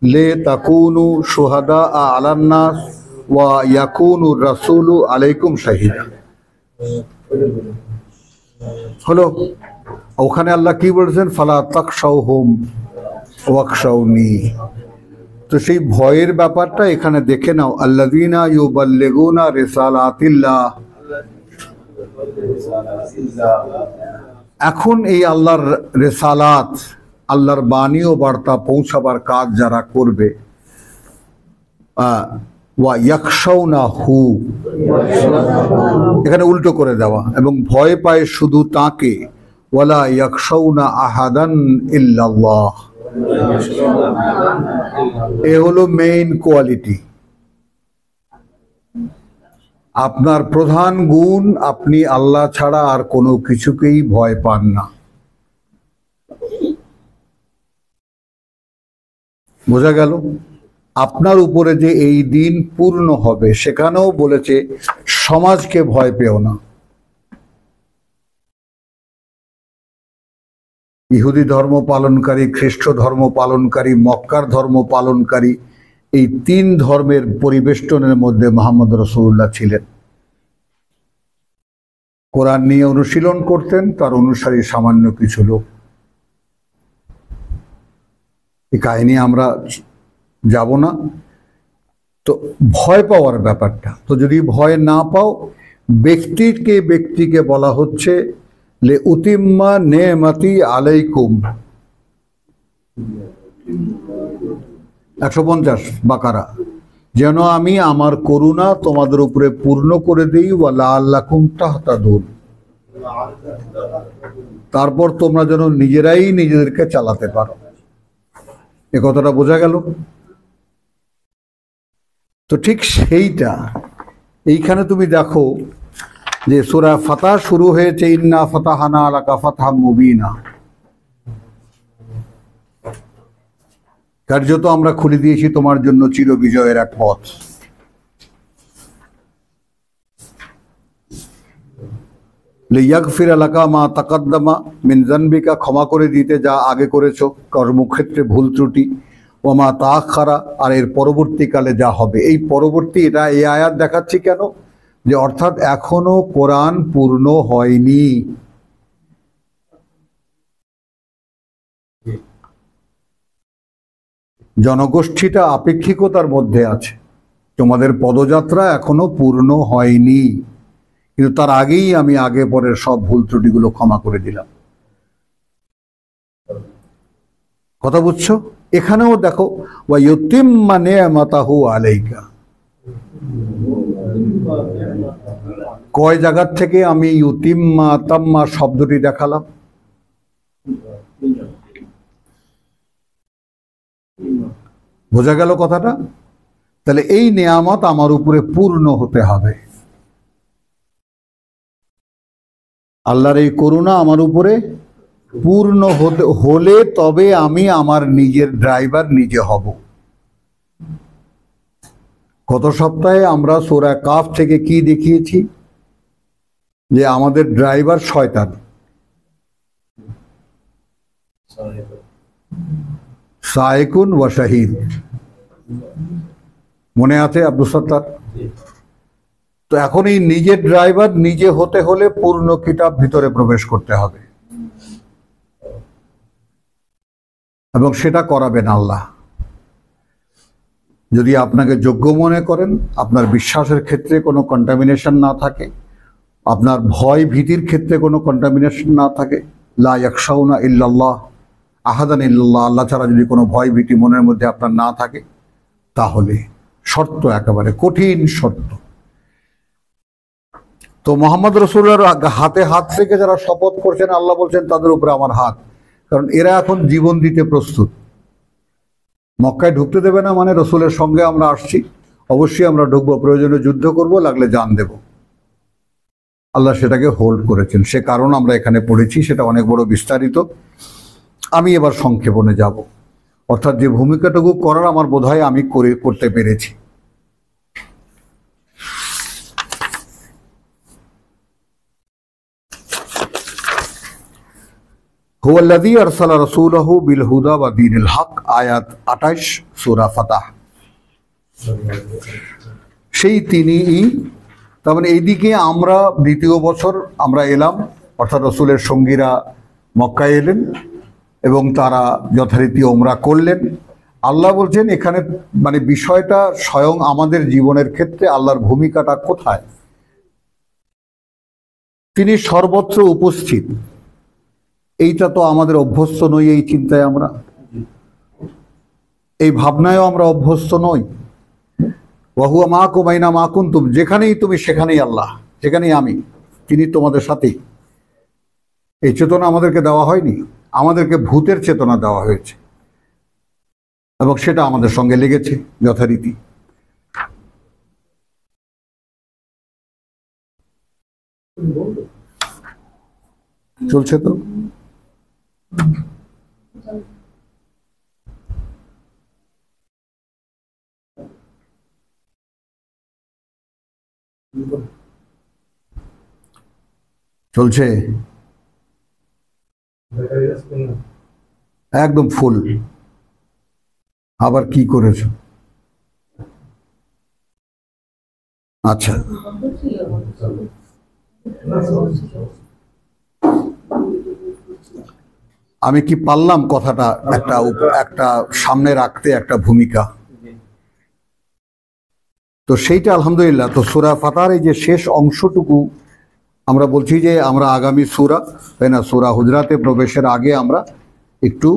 লিতাকুনু শুহাদা আলান নাস ওয়া ইয়াকুনু রাসূলু আলাইকুম শাহীদা। হলো, ওখানে আল্লাহ কি বলেছেন? ফালা তাখশাউহুম ওয়াকশাউনি। তো তো সেই ভয়ের ব্যাপারটা এখানে দেখে নাও, আল্লাযীনা ইউবাল্লিগুনা রিসালাতিল্লাহ। এখন এই আল্লাহর রিসালাত, আল্লাহর বাণী ও বার্তা পৌঁছাবার কাজ যারা করবে, ওয়া ইয়াখশাউনাহু, এখানে উল্টো করে দেওয়া, এবং ভয় পায় শুধু তাকে, ওয়ালা ইয়াখশাউনা আহাদান ইল্লাল্লাহ। এ হলো মেইন কোয়ালিটি। আপনার প্রধান গুণ, আপনি আল্লাহ ছাড়া আর কোনো কিছুকেই ভয় পান না। বোঝা গেল? আপনার উপরে যে এই দিন পূর্ণ হবে, সেখানেও বলেছে সমাজকে ভয় পেও না। ইহুদি ধর্ম পালনকারী, খ্রিস্ট ধর্ম পালনকারী, মক্কার ধর্ম পালনকারী, এই তিন ধর্মের পরিবেষ্টনের মধ্যে মুহাম্মদ রাসূলুল্লাহ ছিলেন। কোরআন নিয়ে অনুশীলন করতেন তার অনুসারী সামান্য কিছু লোক। এই কাহিনী আমরা যাব না। তো ভয় পাওয়ার ব্যাপারটা, তো যদি ভয় না পাও, ব্যক্তিকে বলা হচ্ছে লে উতিম্মা নেমাতি আলাইকুম, 150 বাকারা, যেন আমি আমার করুণা তোমাদের উপরে পূর্ণ করে দিই, ওয়া লাআল্লাকুম তাহতাদুন, তারপর তোমরা যেন নিজেরাই নিজেদেরকে চালাতে পারো। এ কথাটা বোঝা গেল? তো ঠিক সেইটা এইখানে তুমি দেখো যে সূরা ফাতহ শুরু হয়েছে ইন্না ফাতাহনা লাকা ফাতহাম মুবিনা, কার্যত আমরা খুলে দিয়েছি তোমার জন্য চির বিজয়ের এক পথ। লিয়াগফিরা লাকা মা তাকাদ্দামা মিন যানবিকা, ক্ষমা করে দিতে যা আগে করেছো কর্মক্ষেত্রে ভুল ত্রুটি, ওয়া মা তাআখারা, আর এর পরবর্তীকালে যা হবে। এই পরবর্তী, এটা এই আয়াত দেখাচ্ছি কেন, যে অর্থাৎ এখনো কোরআন পূর্ণ হয়নি। জনগোষ্ঠীটা আপেক্ষিকতার মধ্যে আছে, তোমাদের পদযাত্রা এখনো পূর্ণ হয়নি, কিন্তু তার আগেই আমি আগে পরের সব ভুল ত্রুটিগুলো ক্ষমা করে দিলাম। কথা বুঝছো? এখানেও দেখো ওয়া ইউতিম্মা নি'মাতাহু আলাইকা, কয় জায়গার থেকে আমি ইউতিম্মা তাম্মা শব্দটি দেখালাম? বোঝা গেল কথাটা? তাহলে এই নিয়ামত আমার উপরে পূর্ণ হতে হবে। আল্লাহর এই করুণা আমার উপরে পূর্ণ হলে তবে আমি আমার নিজের ড্রাইভার নিজে হব। গত সপ্তাহে আমরা সূরা কাফ থেকে কি দেখিয়েছি, যে আমাদের ড্রাইভার শয়তান। সাইকুন ওয়া শাহিদ, মনে আছে আব্দুল সত্তার? তো এখন এই নিজের ড্রাইভার নিজে হতে হলে পূর্ণ কিতাব ভিতরে প্রবেশ করতে হবে, এবং সেটা করাবেন আল্লাহ। যদি আপনাকে যোগ্য মনে করেন, আপনার বিশ্বাসের ক্ষেত্রে কোনো কন্টামিনেশন না থাকে, আপনার ভয় ভীতির ক্ষেত্রে কোনো কন্টামিনেশন না থাকে, লা ইয়াখশাউনা ইল্লাল্লাহ আহাদান ইল্লাল্লাহ, আল্লাহ ছাড়া যদি কোনো ভয় ভীতি মনের মধ্যে আপনার না থাকে, তাহলে শর্ত, একেবারে কঠিন শর্ত। তো মুহাম্মদ রাসূলুল্লাহর হাতে হাত থেকে যারা শপথ করছেন, আল্লাহ বলছেন তাদের উপরে আমার হাত, কারণ এরা এখন জীবন দিতে প্রস্তুত। মক্কায় ঢুকতে দেবে না মানে রসুলের সঙ্গে আমরা আসছি, অবশ্যই আমরা ঢুকবো, প্রয়োজনে যুদ্ধ করব, লাগলে জান দেব। আল্লাহ সেটাকে হোল্ড করেছেন, সে কারণ আমরা এখানে পড়েছি, সেটা অনেক বড় বিস্তারিত। আমি এবার সংক্ষেপণে যাব, অর্থাৎ যে ভূমিকাটুকু করার আমার বোধ হয় আমি করতে পেরেছি। হুয়াল্লাযী আরসালা রাসূলাহু বিল হুদা ওয়া দীনিল হক, আয়াত 28 সূরা ফাতহ। সেই তিনিই, তার মানে এইদিকে আমরা দ্বিতীয় বছর আমরা এলাম, অর্থাৎ রাসূলের সঙ্গীরা মক্কায় এলেন এবং তারা যথারীতি ওমরা করলেন। আল্লাহ বলছেন এখানে মানে বিষয়টা স্বয়ং আমাদের জীবনের ক্ষেত্রে আল্লাহর ভূমিকাটা কোথায়? তিনি সর্বত্র উপস্থিত। এইটা তো আমাদের অভ্যস্ত নই, এই চিন্তায় আমরা, এই ভাবনায়ও আমরা অভ্যস্ত নই। ওয়াহুয়া মাকুম আইনা মা কুনতুম, যেখানেই তুমি সেখানেই আল্লাহ, যেখানেই আমি, তিনি তোমাদের সাথেই। এই চেতনা আমাদেরকে দেওয়া হয়নি, আমাদেরকে ভূতের চেতনা দেওয়া হয়েছে এবং সেটা আমাদের সঙ্গে লেগেছে যথারীতি। চলছে তো। চলছে একদম ফুল। আবার কি করেছো? আচ্ছা, আমি কি পারলাম কথাটা একটা সামনে রাখতে, একটা ভূমিকা। তো সেইটা আলহামদুলিল্লাহ। তো সূরা ফাতহার এই যে শেষ অংশটুকু আমরা বলছি যে আমরা আগামী সূরা, তাই না, সূরা হুজরাতে প্রবেশের আগে আমরা একটু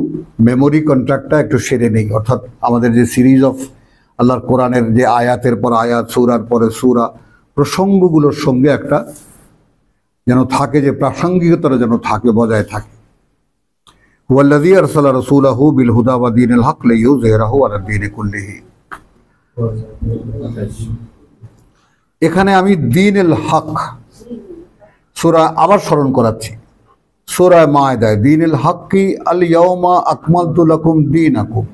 মেমোরি কন্ট্রাক্টটা একটু সেরে নেই। অর্থাৎ আমাদের যে সিরিজ অফ আল্লাহর কোরআনের যে আয়াতের পর আয়াত, সূরার পরে সূরা, প্রসঙ্গগুলোর সঙ্গে একটা যেন থাকে, যে প্রাসঙ্গিকতাটা যেন থাকে, বজায় থাকে। হুয়াল্লাযী আরসালা রাসূলাহু বিল হুদা ওয়া দীনিল হক লিইয়ুযহিরাহু আলা দীনি কুল্লিহি। এখানে আমি দীনুল হক সূরা আবার স্মরণ করাচ্ছি, সূরা মায়দায় দীনুল হক্কি আল ইয়াউমা আকমালতু লাকুম দীনাকুম।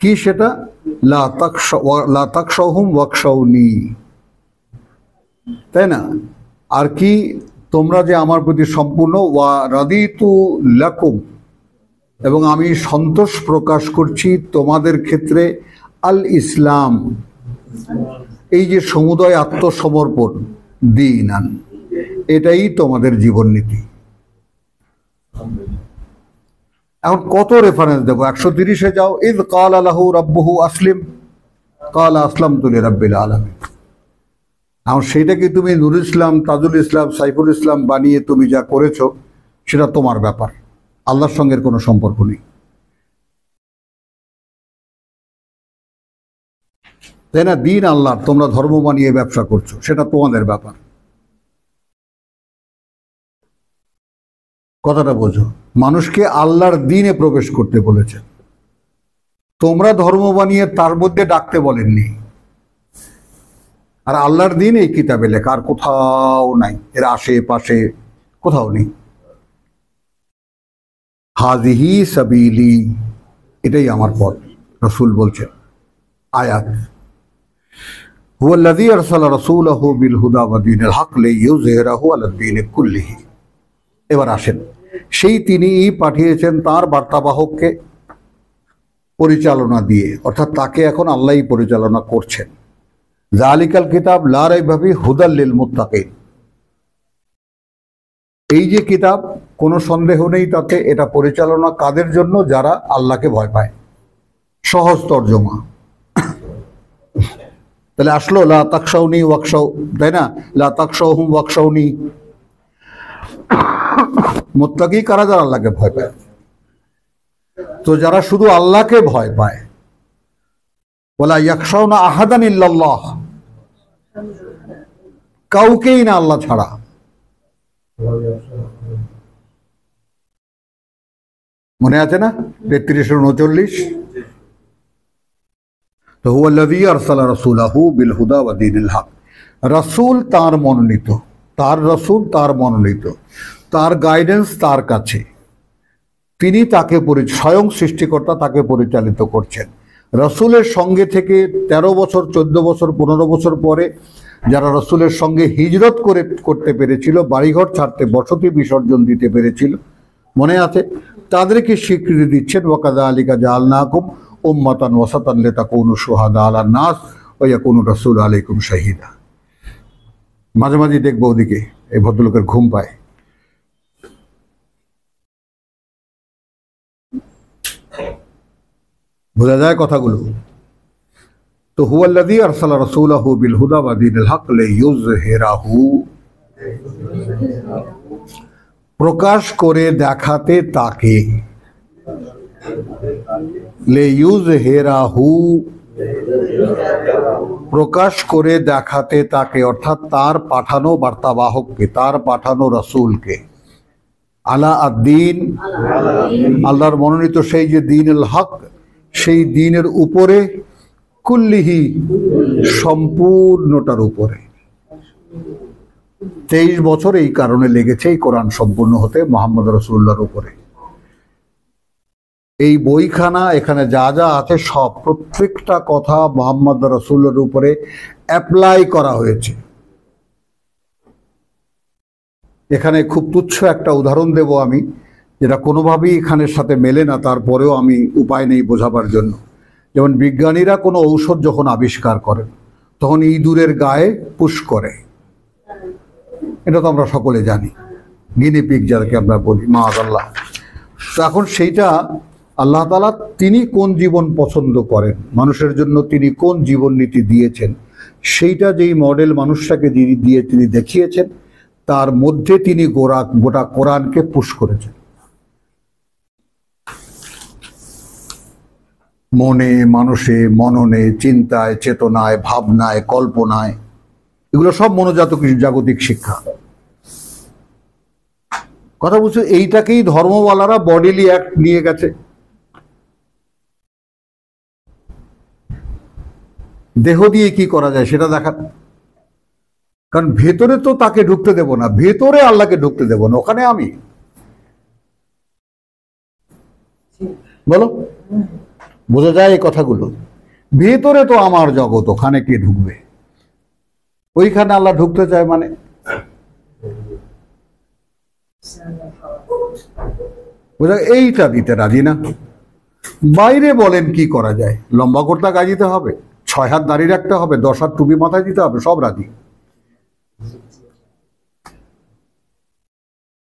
কি সেটা? লা তাকশাউহুম ওয়াকশাউনি, তাই না? আর কি? তোমরা যে আমার প্রতি সম্পূর্ণ, ওয়া রাদিতু লাকুম, এবং আমি সন্তোষ প্রকাশ করছি তোমাদের ক্ষেত্রে, আল ইসলাম, এই যে সমুদয় আত্মসমর্পণ, দীনান, এটাই তোমাদের জীবননীতি। এখন কত রেফারেন্স দেবো? 130-এ যাও, ইয ক্বালা লাহু রাব্বুহু আসলিম ক্বালা আসলামতু লিরাব্বিল আলামিন। এখন সেইটা কি তুমি নুরুল ইসলাম, তাজুল ইসলাম, সাইফুল ইসলাম বানিয়ে তুমি যা করেছো সেটা তোমার ব্যাপার, আল্লাহর সঙ্গে কোনো সম্পর্ক নেই, তাই না? দিন আল্লাহর, তোমরা ধর্ম বানিয়ে ব্যবসা করছো, সেটা তোমাদের ব্যাপার। কথাটা বোঝো, মানুষকে আল্লাহর দিনে প্রবেশ করতে বলেছেন, তোমরা ধর্ম বানিয়ে তার মধ্যে ডাকতে বলেননি। আর আল্লাহর দিন এই কিতাবে লেখা, আর কোথাও নাই, এর আশেপাশে কোথাও নেই। হাযিহি সাবিলি, এটাই আমার পথ, রাসূল বলছেন। আয়াত, হুয়াল্লাযী আরসালা রাসূলাহু বিল হুদা ওয়া দীনিল হক লিইয়ুযহিরাহু আলা দীনি কুল্লিহি। এবার আসেন, সেই তিনিই পাঠিয়েছেন তার বার্তাবাহককে পরিচালনা দিয়ে, অর্থাৎ তাকে এখন আল্লাহই পরিচালনা করছেন। যালিকাল কিতাব লা রাইবা ফীহি হুদাল লিল মুত্তাকিন, এই যে কিতাব, কোনো সন্দেহ নেই তাতে, এটা পরিচালনা কাদের জন্য? যারা আল্লাহকে ভয় পায়। সহজ তর্জমা। তাহলে আসলো লা তাকশাউনি ওয়াকশাউ, তাই না? লা তাকশাউহুম ওয়াকশাউনি, মুত্তাকি কারা? যারা আল্লাহকে ভয় পায়। তো যারা শুধু আল্লাহকে ভয় পায়, ওয়ালা ইয়াখশাউনা আহাদান ইল্লাল্লাহ, কাউকেই না আল্লাহ ছাড়া। মনে আছে না 33-39? তো হুয়াল্লাযী আরসালা রাসূলাহু বিল হুদা ওয়া দীনিল হক, রাসূল তার মনোনীত, তার রাসূল তার মনোনীত, তার গাইডেন্স তার কাছে, তিনি তাকে স্বয়ং সৃষ্টিকর্তা তাকে পরিচালিত করছেন। রাসূলের সঙ্গে থেকে 13 বছর, 14 বছর, 15 বছর পরে যারা রাসূলের সঙ্গে হিজরত করতে পেরেছিল, বাড়িঘর ছাড়তে, বসতি বিসর্জন দিতে পেরেছিল, মনে আছে, তাদেরকে স্বীকৃতি দিচ্ছেন। ওয়া কাযালিকা জাআলনাকুম উম্মাতান ওয়াসাতান লিতাকুনু শুহাদা আলান নাস ওয়া ইয়াকুনু রাসূলু আলাইকুম শাহীদা। মাঝে মাঝে দেখবো ওদিকে এই ভদ্রলোকের ঘুম পায়। বোঝা যায় কথাগুলো? তো হুয়াল্লাযী আরসালা রাসূলাহু বিল হুদা ওয়া দীনিল হক লিইয়ুযহিরাহু, প্রকাশ করে দেখাতে তাকে, লিইয়ুযহিরাহু, প্রকাশ করে দেখাতে তাকে, অর্থাৎ তার পাঠানো বার্তাবাহককে, তার পাঠানো রাসূলকে, আলা আদ-দীন, আল্লাহর মনোনীত সেই যে দীনুল হক, সেই দ্বীনের উপরে, কুল্লিহি, সম্পূর্ণটার উপরে। 23 বছর এই কারণে লেগেছে এই কোরআন সম্পূর্ণ হতে মুহাম্মদ রাসূলুল্লাহর উপরে। এই বইখানা এখানে যা যা আছে সব, প্রত্যেকটা কথা মুহাম্মদ রাসূলুল্লাহর উপরে অ্যাপ্লাই করা হয়েছে। এখানে খুব তুচ্ছ একটা উদাহরণ দেব আমি, যেটা কোনোভাবেই এখানের সাথে মেলে না, তারপরেও আমি উপায় নেই বোঝাবার জন্য। যেমন বিজ্ঞানীরা কোনো ঔষধ যখন আবিষ্কার করেন তখন ইঁদুরের গায়ে পুশ করে, এটা তো আমরা সকলে জানি, গিনিপিগ যাকে আমরা বলি, মাআযাল্লাহ। এখন সেইটা আল্লাহ তাআলা তিনি কোন জীবন পছন্দ করেন, মানুষের জন্য তিনি কোন জীবন নীতি দিয়েছেন, সেইটা যেই মডেল মানুষটাকে দিয়ে তিনি দেখিয়েছেন, তার মধ্যে তিনি গোটা কোরআনকে পুশ করেছেন। মনে, মানুষে, মননে, চিন্তায়, চেতনায়, ভাবনায়, কল্পনায়, এগুলো সব জাগতিক শিক্ষা। কথা বুঝছো? এইটাকেই ধর্মওয়ালারা বডিলি অ্যাক্ট নিয়ে গেছে। দেহ দিয়ে কি করা যায় সেটা দেখা, কারণ ভেতরে তো তাকে ঢুকতে দেব না, ভেতরে আল্লাহকে ঢুকতে দেব না, ওখানে আমি। বলো, বোঝা যায় এই কথাগুলো? ভেতরে তো আমার জগৎ, ওখানে কে ঢুকবে? ওইখানে আল্লাহ ঢুকতে চায় মানে? এইটা দিতে রাজি না। বাইরে বলেন কি করা যায়, লম্বা কর্তা গাজিতে হবে, 6 হাত দাড়ি রাখতে হবে, 10 হাত টুপি মাথায় দিতে হবে, সব রাজি।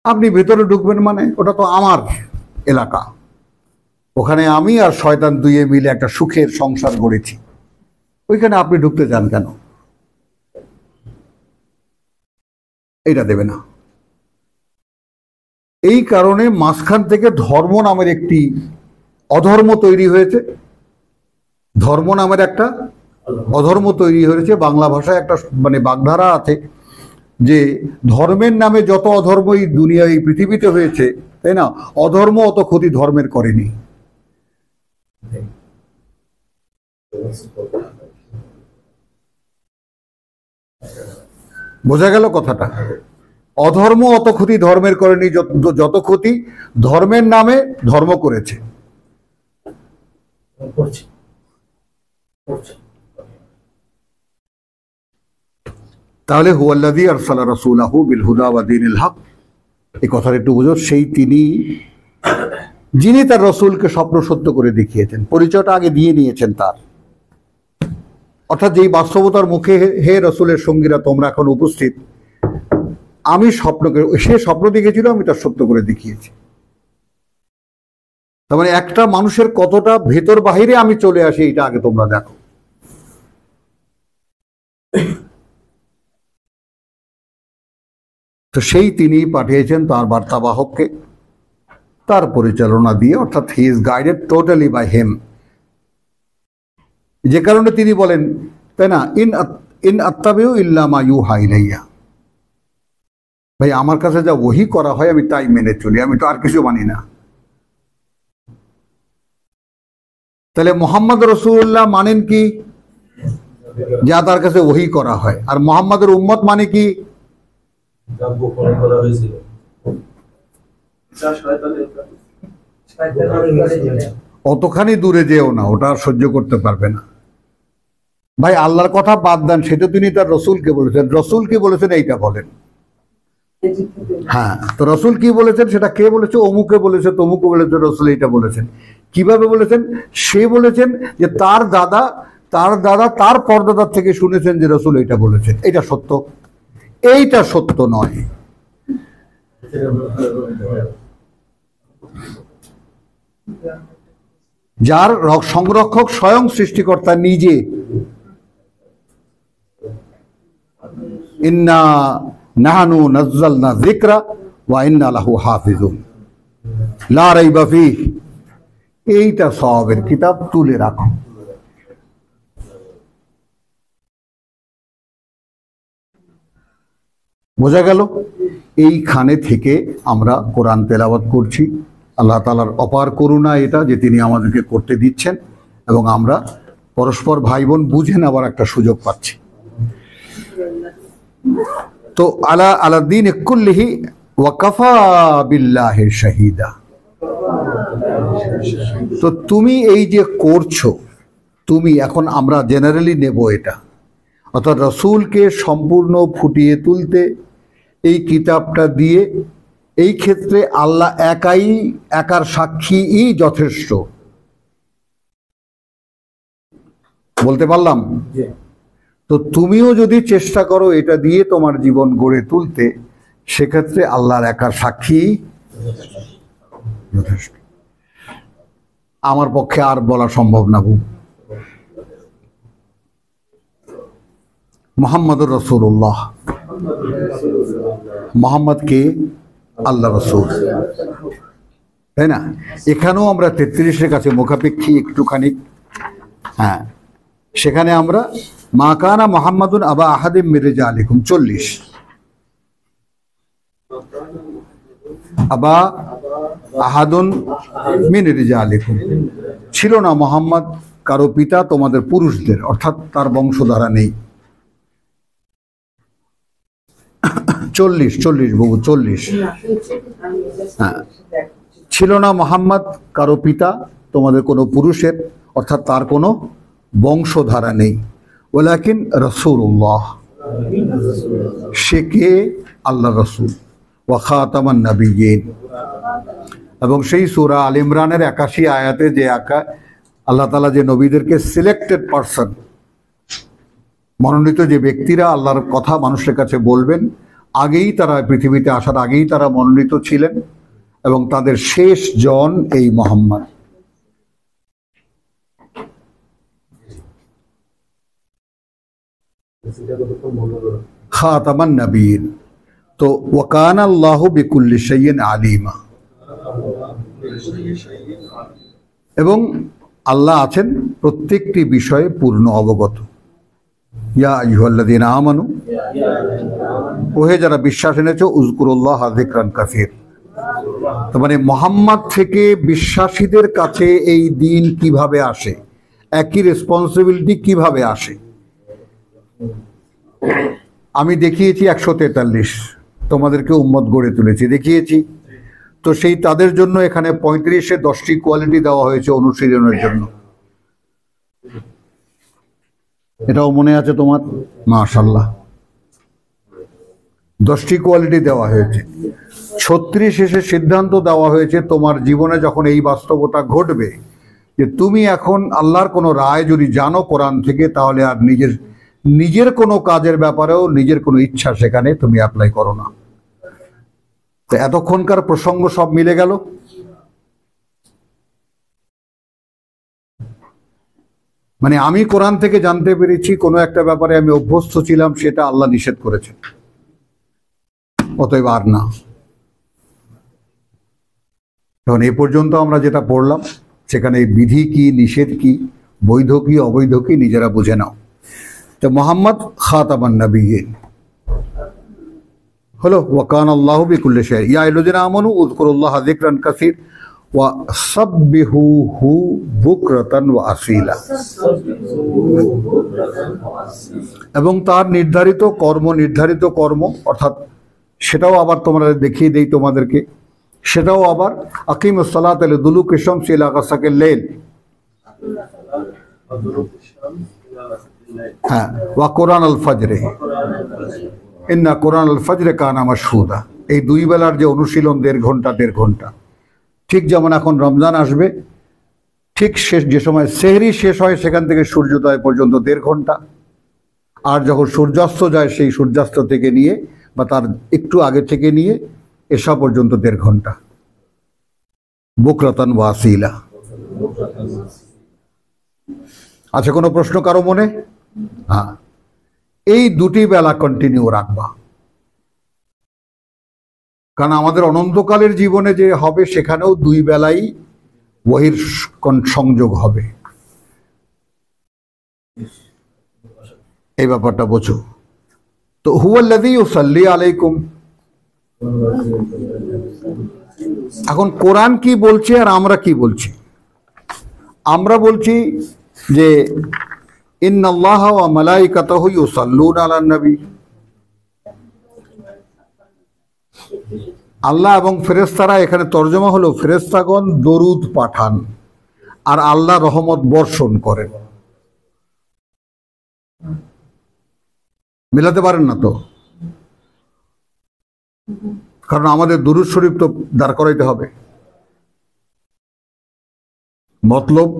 আপনি ভেতরে ঢুকবেন মানে ওটা তো আমার এলাকা, ওখানে আমি আর শয়তান দুইয়ে মিলে একটা সুখের সংসার গড়েছি, ওইখানে আপনি ঢুকতে চান কেন? এটা দেবে না। এই কারণে মাঝখান থেকে ধর্ম নামের একটি অধর্ম তৈরি হয়েছে, ধর্ম নামের একটা অধর্ম তৈরি হয়েছে। বাংলা ভাষায় একটা মানে বাগধারা আছে যে ধর্মের নামে যত অধর্ম এই দুনিয়া, এই পৃথিবীতে হয়েছে, তাই না, অধর্ম অত ক্ষতি ধর্মের করেনি। বোঝা গেল কথাটা? অধর্ম অত ক্ষতি ধর্মের করেনি, যত ক্ষতি ধর্মের নামে ধর্ম করেছে। তাহলে হুয়াল্লাযী আরসালা রাসূলাহু বিল হুদা ওয়া দীনিল হক, এই কথাটা একটু বুঝো। সেই তিনি যিনি তার রসুলকে স্বপ্ন সত্য করে দেখিয়েছেন, পরিচয়টা আগে দিয়ে নিয়েছেন তার, অর্থাৎ যেই বাস্তবতার মুখে হে রসুলের সঙ্গীরা তোমরা এখন উপস্থিত, আমি স্বপ্নকে, সে স্বপ্ন দেখেছিল, আমি তার সত্য করে দেখিয়েছি। তার মানে একটা মানুষের কতটা ভেতর বাহিরে আমি চলে আসি, এটা আগে তোমরা দেখো। তো সেই তিনি পাঠিয়েছেন তার বার্তাবাহককে, তার পরিচালনা দিয়ে, অর্থাৎ he is guided totally by him. যে কারণে তিনি বলেন, তাই না, ইন আত্তাবিউ ইল্লা মা ইউহা ইলাইয়া, ভাই আমার কাছে যা ওহী করা হয় আমি তাই মেনে চলি, আমি তো আর কিছু মানি না। তাহলে মুহাম্মদ রাসূলুল্লাহ মানেন কি? যা তার কাছে ওহী করা হয়। আর মুহাম্মাদের উম্মত মানে কি? অতখানি দূরে যেও না, ওটা সহ্য করতে পারবে না। ভাই আল্লাহর কথা বাদ দেন, সেটা তিনি তার রসুলকে বলেছেন, রসুল কি বলেছেন এইটা বলেন। হ্যাঁ, তো রসুল কি বলেছেন সেটা কে বলেছে? অমুকে বলেছে, তমুকে বলেছে, রসুল এইটা বলেছেন। কিভাবে বলেছেন? সে বলেছেন যে তার দাদা তার পরদাদার থেকে শুনেছেন যে রসুল এইটা বলেছেন। এটা সত্য? এইটা সত্য নয়। যার সংরক্ষক স্বয়ং সৃষ্টিকর্তা নিজে। ইন্না নাহনু নাজ্জালনা যিকরা ওয়া ইন্না লাহু হাফিজুন লা রাইবা ফীহ। এইটা সওয়াবের কিতাব, তুলে রাখো। বোঝা গেল? এইখানে থেকে আমরা কোরআন তেলাওয়াত করছি। আল্লাহ তাআলার অপার করুণা এটা যে তিনি আমাদেরকে করতে দিচ্ছেন, এবং আমরা পরস্পর ভাই বোন বুঝে নেওয়ার একটা সুযোগ পাচ্ছি। তো আলা দ্বীন কুল্লিহি ওয়া কাফা বিল্লাহি শাহিদা। তো তুমি এই যে করছো, তুমি এখন, আমরা জেনারেলি নেব এটা, অর্থাৎ রাসূলকে সম্পূর্ণ ফুটিয়ে তুলতে এই কিতাবটা দিয়ে, এই ক্ষেত্রে আল্লাহ একার সাক্ষীই যথেষ্ট। বলতে পারলাম? তো তুমিও যদি চেষ্টা করো এটা দিয়ে তোমার জীবন গড়ে তুলতে, সেক্ষেত্রে আল্লাহর একার সাক্ষী যথেষ্ট। আমার পক্ষে আর বলা সম্ভব না। মুহাম্মদুর রাসূলুল্লাহ। মোহাম্মদ কে? আল্লাহ রাসূল, তাই না? এখানেও আমরা 33-এর কাছে মুখাপেক্ষী একটুখানি। হ্যাঁ, সেখানে আমরা মা কানা মুহাম্মাদুন আবা আহাদিম মির রিজালিকুম 40, আবা আহাদুন মিন রিজালিকুম, ছিল না মোহাম্মদ কারো পিতা তোমাদের পুরুষদের, অর্থাৎ তার বংশধারা নেই। 40 বাবু, 40। হ্যাঁ, ছিল না মোহাম্মদ কারো পিতা তোমাদের কোনো পুরুষের, অর্থাৎ তার কোনো বংশধারা নেই। ওয়ালাকিন রাসূলুল্লাহ, সে কে? আল্লাহ রাসূল। ওয়া খাতামান নবিয়্যিন, এবং সেই সূরা আল ইমরানের 81 আয়াতে যে আল্লাহ তাআলা যে নবীদেরকে সিলেক্টেড পারসন, মনোনীত যে ব্যক্তিরা আল্লাহর কথা মানুষের কাছে বলবেন, আগেই তারা পৃথিবীতে আসার আগেই তারা মনোনীত ছিলেন, এবং তাদের শেষ জন এই মুহাম্মদ। খাতামান নবিয়্যিন। তো ওয়া কানা আল্লাহু বিকুল্লি শাইইন আলিমা, এবং আল্লাহ আছেন প্রত্যেকটি বিষয়ে পূর্ণ অবগত। ইয়া আইয়ুহাল্লাযীনা আমানু, ওহে যারা বিশ্বাস এনেছো, উযকুরুল্লাহ যিকরান কাসীর। তার মানে মুহাম্মদ থেকে বিশ্বাসীদের কাছে এই দিন কিভাবে আসে, একই রেসপন্সিবিলিটি কিভাবে আসে। আমি দেখিয়েছি 143, তোমাদেরকে উম্মত গড়ে তুলেছি, দেখিয়েছি। তো সেই তাদের জন্য এখানে 35-এ 10টি কোয়ালিটি দেওয়া হয়েছে অনুশীলনের জন্য। এটাও মনে আছে তোমার? মাশাআল্লাহ, 10টি কোয়ালিটি দেওয়া হয়েছে। 36 শেষে সিদ্ধান্ত দেওয়া হয়েছে, তোমার জীবনে যখন এই বাস্তবতা ঘটবে যে তুমি এখন আল্লাহর কোনো রায় যদি জানো কোরআন থেকে, তাহলে আর নিজের কোনো কাজের ব্যাপারেও নিজের কোনো ইচ্ছা সেখানে তুমি অ্যাপ্লাই করো না। তো এতক্ষণকার প্রসঙ্গ সব মিলে গেল। মানে আমি কোরআন থেকে জানতে পেরেছি কোনো একটা ব্যাপারে আমি অভ্যস্ত ছিলাম, সেটা আল্লাহ নিষেধ করেছেন, অতএব আর না। এখন এ পর্যন্ত আমরা যেটা পড়লাম, সেখানে বিধি কি, নিষেধ কি, বৈধ কি, অবৈধ কি, নিজেরা বুঝে নাও। তো মুহাম্মদ খাতামান নবিয়্যিন হলো। ওয়া কানা আল্লাহু বিকুল্লি শাইইন। ইয়া আইয়ুহাল্লাযীনা আমানু উযকুরুল্লাহা যিকরান কাসীর ওয়া সাব্বিহুহু বুকরাতান ওয়া আসীলা, এবং তার নির্ধারিত কর্ম, অর্থাৎ সেটাও আবার তোমরা দেখিয়ে দেই তোমাদেরকে, সেটাও আবার আকিমুস সালাতা লিদুলুকি শামসি ইলা গাসাকিল লাইল। হ্যাঁ, ওয়া কোরআন আল ফজরে, ইন্না কোরআন আল ফজরে কানা মাশহুদা। এই দুই বেলার যে অনুশীলন 1.5 ঘন্টা, ঠিক যেমন এখন রমজান আসবে, ঠিক শেষ যে সময় সেহরি শেষ হয় সেখান থেকে সূর্যোদয় পর্যন্ত 1.5 ঘন্টা, আর যখন সূর্যাস্ত যায় সেই সূর্যাস্ত থেকে নিয়ে বা তার একটু আগে থেকে নিয়ে এসা পর্যন্ত 1.5 ঘন্টা। বুকরাতান ওয়া আসীলা, আছে কোনো প্রশ্ন কারো মনে? হ্যাঁ, এই দুটি বেলা কন্টিনিউ রাখবা, কারণ আমাদের অনন্তকালের জীবনে যে হবে সেখানেও দুই বেলাই ওয়াহির সংযোগ হবে। এই ব্যাপারটা বোঝো। তো হুয়াল্লাযী ইউসাল্লি আলাইকুম, এখন কোরআন কি বলছে আর আমরা কি বলছি? আমরা বলছি যে ইন্নাল্লাহা ওয়া মালাইকাতাহু ইউসাল্লুনা আলান নবী, আল্লাহ এবং ফেরেশতারা, এখানে তর্জমা হলো ফেরেশতাগণ দরুদ পাঠান আর আল্লাহ রহমত বর্ষণ করেন। মিলাতে পারেন না তো? কারণ আমাদের দুরূদ শরীফ তো দাঁড় করাইতে হবে, মতলব,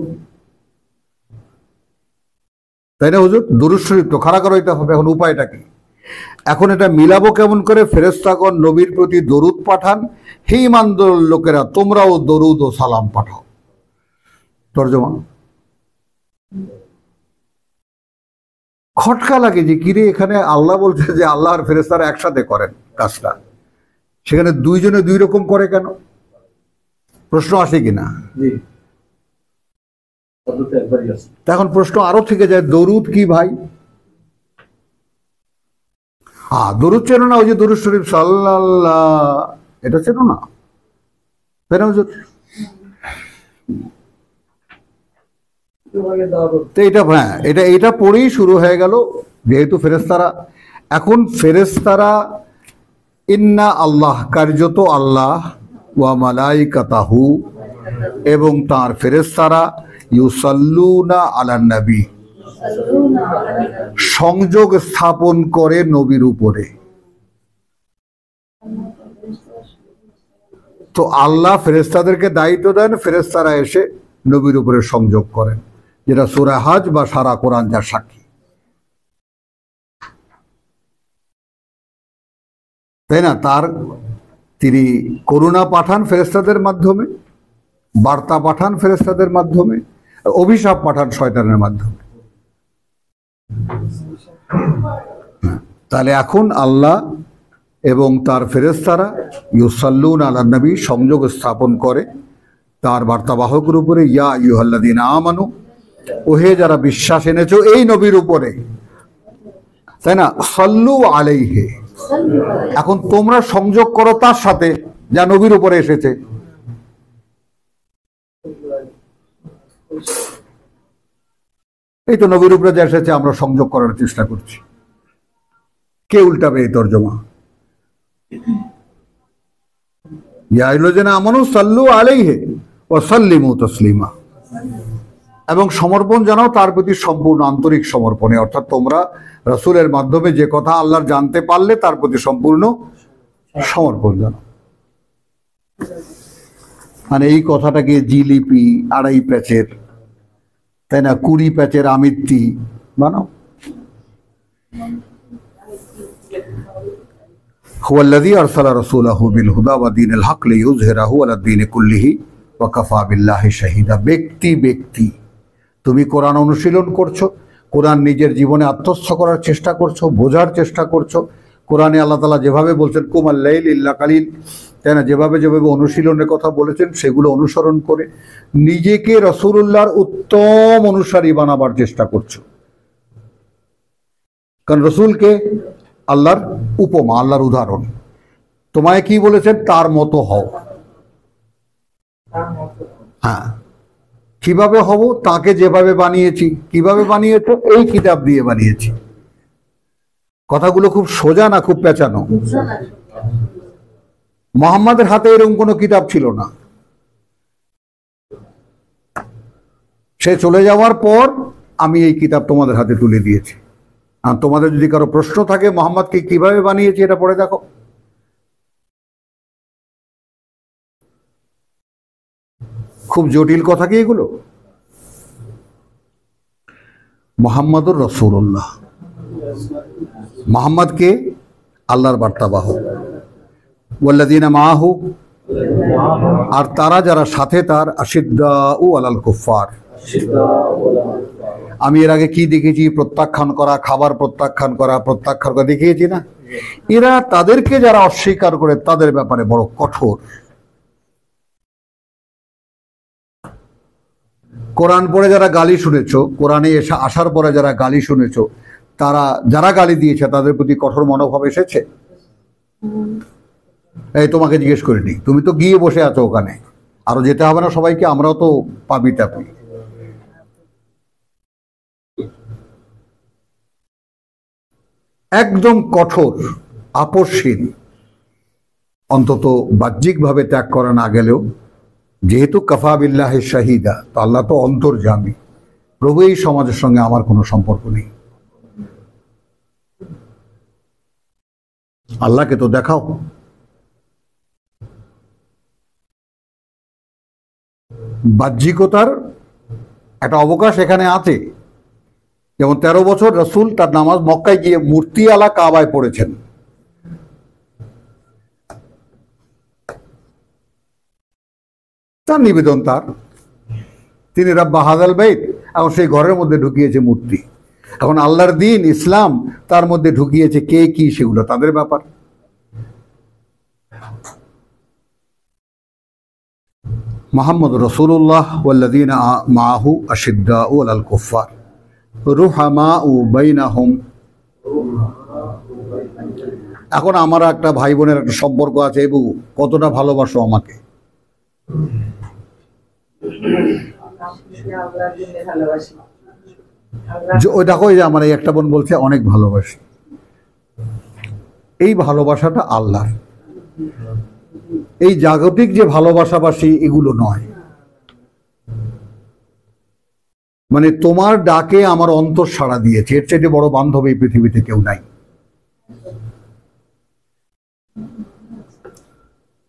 তাই না হুজুর? দুরূদ শরীফ তো খাড়া করাইতে হবে। এখন উপায়টা কি? এখন এটা মিলাবো কেমন করে? ফেরেশতাগণ নবীর প্রতি দরুদ পাঠান, হে ঈমানদার লোকেরা তোমরাও দরুদ ও সালাম পাঠাও। তর্জমা খটকা লাগে যে কিরে, এখানে আল্লাহ বলছে যে আল্লাহ আর ফেরেশতারা একসাথে করেন কাজটা, সেখানে দুইজনে দুই রকম করে কেন? প্রশ্ন আসে কিনা? এখন প্রশ্ন আরো থেকে যায়, দরুদ কি ভাই? দরুদ চেনো না? ওই যে দরুদ শরীফ সাল্লাল্লাহ, এটা চেনো না? তাই না হুজুর? এটা পড়েই শুরু হয়ে গেল। যেহেতু ফেরেশতারা, এখন ফেরেশতারা ইন্না আল্লাহ, কার্যত আল্লাহ, ওয়া মালাইকাতাহু, এবং তার ফেরেশতারা, ইউসাল্লুনা আলান নবী, সংযোগ স্থাপন করে নবীর উপরে। তো আল্লাহ ফেরেশতাদেরকে দায়িত্ব দেন, ফেরেশতারা এসে নবীর উপরে সংযোগ করেন, যেটা সূরা হজ বা সারা কোরআন যার সাক্ষী, তাই না? তিনি করুণা পাঠান ফেরেশতাদের মাধ্যমে, বার্তা পাঠান ফেরেশতাদের মাধ্যমে, অভিশাপ পাঠান শয়তানের মাধ্যমে। তাহলে এখন আল্লাহ এবং তার ফেরেশতারা ইউসাল্লুনা আলান নবী, সংযোগ স্থাপন করে তার বার্তাবাহকের উপরে। ইয়া আইয়ুহাল্লাযীনা আমানু, ওহে যারা বিশ্বাস এনেছো এই নবীর উপরে, তাই না? সাল্লু আলাইহি, এখন তোমরা সংযোগ করো তার সাথে যা নবীর উপরে এসেছে। এই তো নবীর উপরে যা এসেছে আমরা সংযোগ করার চেষ্টা করছি। কে উল্টাবে এই তর্জমা? ইয়া আইয়ুহাল্লাযীনা আমানু সাল্লু আলাইহি ওয়া সাল্লিমু তাসলিমা, এবং সমর্পণ জানাও তার প্রতি সম্পূর্ণ আন্তরিক সমর্পণে, অর্থাৎ তোমরা রাসূলের মাধ্যমে যে কথা আল্লাহর জানতে পারলে তার প্রতি সম্পূর্ণ সমর্পণ জানাও। মানে এই কথাটাকে জিলিপি 2.5 প্যাচের, তাই না, 20 প্যাচের আমিত্তি বানাও। হুয়াল্লাযী আরসালা রাসূলাহু বিল হুদা ওয়া দীনিল হক লিইয়ুযহিরাহু আলাদ দীনি কুল্লিহি ওয়া কাফা বিল্লাহি শাহীদা। ব্যক্তি তুমি কোরআন অনুশীলন করছো, কোরআন নিজের জীবনে আত্মস্থ করার চেষ্টা করছো, বোঝার চেষ্টা করছো। কোরআনে আল্লাহ তাআলা যেভাবে বলছেন কুমাল লাইল ইল্লা কালিল, তাই না, যেভাবে অনুশীলনের কথা বলেছেন সেগুলো অনুসরণ করে নিজেকে রাসূলুল্লাহর উত্তম অনুসারী বানাবার চেষ্টা করছো। কারণ রাসূলকে আল্লাহর উপমা, আল্লাহর উদাহরণ। তোমায় কি বলেছেন? তার মতো হও। হ্যাঁ, কিভাবে হব? তাকে যেভাবে বানিয়েছি। কিভাবে বানিয়েছো? এই কিতাব দিয়ে বানিয়েছি। কথাগুলো খুব সোজা না খুব পেঁচানো? মুহাম্মাদের হাতে এরকম কোনো কিতাব ছিল না। সে চলে যাওয়ার পর আমি এই কিতাব তোমাদের হাতে তুলে দিয়েছি। আর তোমাদের যদি কারো প্রশ্ন থাকে মুহাম্মদকে কিভাবে বানিয়েছি এটা পড়ে দেখো। খুব জটিল কথা কি এগুলো? মুহাম্মাদুর রাসূলুল্লাহ, মুহাম্মদকে আল্লাহর বার্তাবাহক। ওয়াল্লাযীনা মাআহু, আর তারা যারা সাথে তার আশিদ্দাউ আলাল কুফার। আমি এর আগে কি দেখেছি? প্রত্যাখ্যান করা, খাবার প্রত্যাখ্যান করা দেখিয়েছি না? এরা তাদেরকে যারা অস্বীকার করে তাদের ব্যাপারে বড় কঠোর। কোরআন পড়ে যারা গালি শুনেছো, কোরআনে এসে আসার পরে যারা গালি শুনেছো, তারা যারা গালি দিয়েছে তাদের প্রতি কঠোর মনোভাব এসেছে? এই তোমাকে জিজ্ঞেস করিনি, তুমি তো গিয়ে বসে আছো ওখানে, আরো যেতে হবে না সবাইকে? আমরাও তো পাবি টাপি। একদম কঠোর, আপসহীন, অন্তত বাহ্যিকভাবে ত্যাগ করা না গেলেও, যেহেতু কাফা বিল্লাহি শাহিদা, তো আল্লাহ তো অন্তর্যামী, প্রভু এই সমাজের সঙ্গে আমার কোনো সম্পর্ক নেই। আল্লাহকে তো দেখাও। বাহ্যিকতার একটা অবকাশ এখানে আছে। যেমন 13 বছর রসুল তার নামাজ মক্কায় গিয়ে মূর্তি আলা কাবায় পড়েছেন। তার নিবেদন, তিনি রাব্বা হাযাল বাইত, এখন সেই ঘরের মধ্যে ঢুকিয়েছে মূর্তি। এখন আল্লাহর দিন ইসলাম তার মধ্যে ঢুকিয়েছে কে কি, সেগুলো তাদের ব্যাপার। মুহাম্মদ রাসূলুল্লাহ ওয়াল্লাযীনা মাআহু আশিদ্দাউ আলাল কুফার রুহামাউ বাইনাহুম। এখন আমার একটা ভাই বোনের একটা সম্পর্ক আছে, এবু কতটা ভালোবাসো আমাকে? ওই দেখো, এই যে আমার এই একটা বোন বলছে অনেক ভালোবাসি। এই ভালোবাসাটা আল্লাহর, এই জাগতিক যে ভালোবাসাবাসী এগুলো নয়। মানে তোমার ডাকে আমার অন্তর সাড়া দিয়েছে, এর চাইতে বড় বান্ধবী এই পৃথিবীতে কেউ নাই।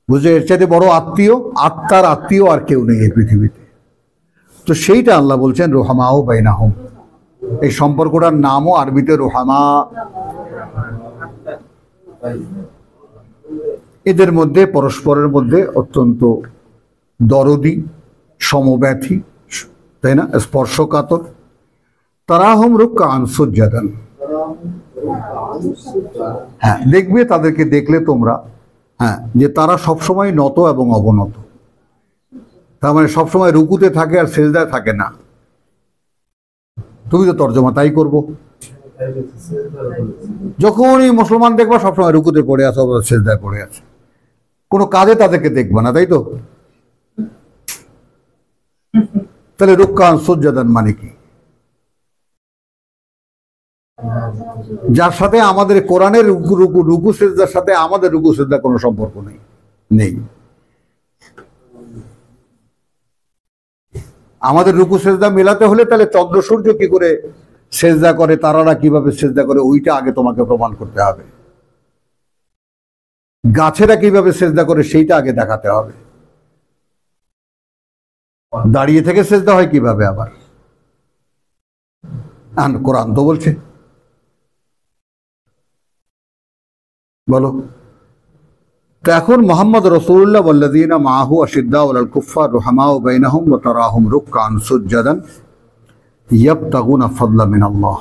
বুঝলে, এর চাইতে বড় আত্মীয়, আত্মার আত্মীয় আর কেউ নেই এই পৃথিবীতে। তো সেইটা আল্লাহ বলছেন রুহামাও বাইনাহুম। এই সম্পর্কটার নামও আরবিতে রুহামা। এদের মধ্যে পরস্পরের মধ্যে অত্যন্ত দরদি, সমব্যথী, তাই না, স্পর্শকাতর। তারাহুম রুকআন সুজ্জাদান। হ্যাঁ, দেখবে তাদেরকে দেখলে তোমরা, হ্যাঁ, যে তারা সবসময় নত এবং অবনত। তার মানে সবসময় রুকুতে থাকে আর সেজদায় থাকে না। তুমি তো তর্জমা তাই করবো। যখনই মুসলমান দেখবা সবসময় রুকুতে পড়ে আছে, সেজদায় পড়ে আছে, কোনো কাজে তাদেরকে দেখবা না, তাই তো? তাহলে রুকআন সুজ্জাদান মানে কি? যার সাথে আমাদের কোরআনের রুকু সেজদার সাথে আমাদের রুকু সেজদার কোনো সম্পর্ক নেই। আমাদের রুকু সেজদা মেলাতে হলে তাহলে চন্দ্র সূর্য কি করে সেজদা করে, তারারা কিভাবে সেজদা করে, ওইটা আগে তোমাকে প্রমাণ করতে হবে। গাছেরা কিভাবে সেজদা করে সেইটা আগে দেখাতে হবে। দাঁড়িয়ে থেকে সেজদা হয় কিভাবে আবার? কোরআন তো বলছে, বলো। তো এখন মুহাম্মদ রাসূলুল্লাহ ওয়াল্লাযীনা মাআহু আশিদ্দাউ আলাল কুফফার রুহামাউ বাইনাহুম ওয়া তারাহুম রুকআন সুজ্জাদান ইয়াবতাগুনা ফাদলাম মিনাল্লাহ।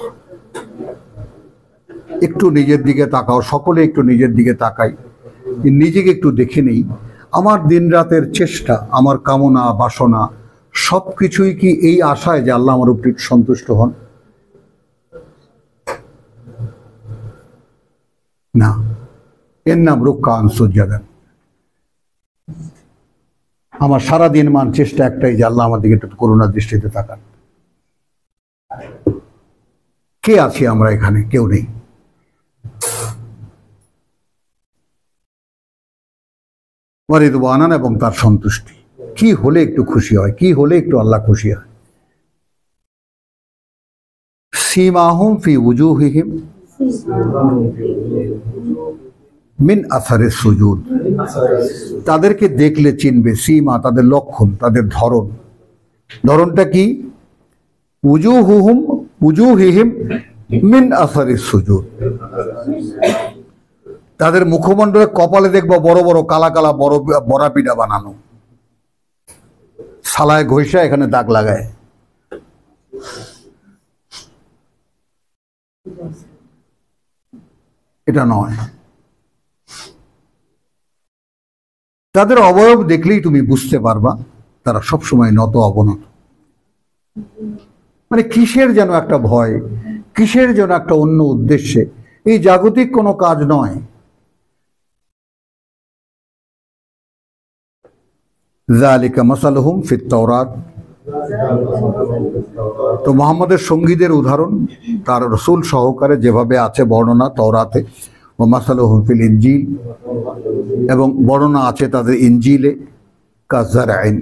একটু নিজের দিকে তাকাও, সকলে একটু নিজের দিকে তাকাই, নিজেকে একটু দেখে নেই। আমার দিনরাতের চেষ্টা, আমার কামনা বাসনা সবকিছুই কি এই আশায় যে আল্লাহ আমার উপর সন্তুষ্ট হন? না, এর নাম রুকআন সুজ্জাদান। আমার সারাদিন মান চেষ্টা একটাই যে আল্লাহ আমার দিকে একটু করুণার দৃষ্টিতে তাকান। কে আছি আমরা এখানে? কেউ নেই। ওয়ারিদওয়ানান, এবং তার সন্তুষ্টি। কি হলে একটু খুশি হয়, কি হলে একটু আল্লাহ খুশি হয়? সীমাহুম ফি উজুহিহিম মিন আসারে সুজুদ। তাদেরকে দেখলে চিনবে, সীমা তাদের লক্ষণ, তাদের ধরন। ধরনটা কি? উজুহিহিম মিন আসারে সুজুদ। তাদের মুখমণ্ডলে কপালে দেখবো বড় বড় কালা কালা বড় বড়া পিঠা বানানো, সালায় ঘষা এখানে দাগ লাগায়। এটা নয়। তাদের অবয়ব দেখলেই তুমি বুঝতে পারবা তারা সবসময় নত অবনত। মানে কিসের যেন একটা ভয়, কিসের যেন একটা অন্য উদ্দেশ্যে। এই জাগতিক কোনো কাজ নয়। যালিকা মাসালুহুম ফিত তাওরাত। তো মুহাম্মদের সঙ্গীদের উদাহরণ তার রসুল সহকারে যেভাবে আছে বর্ণনা তাওরাতে, ও মাসালুহুম ফিল ইনজিল, এবং বর্ণনা আছে তাদের ইনজিলে, কাযারআইন।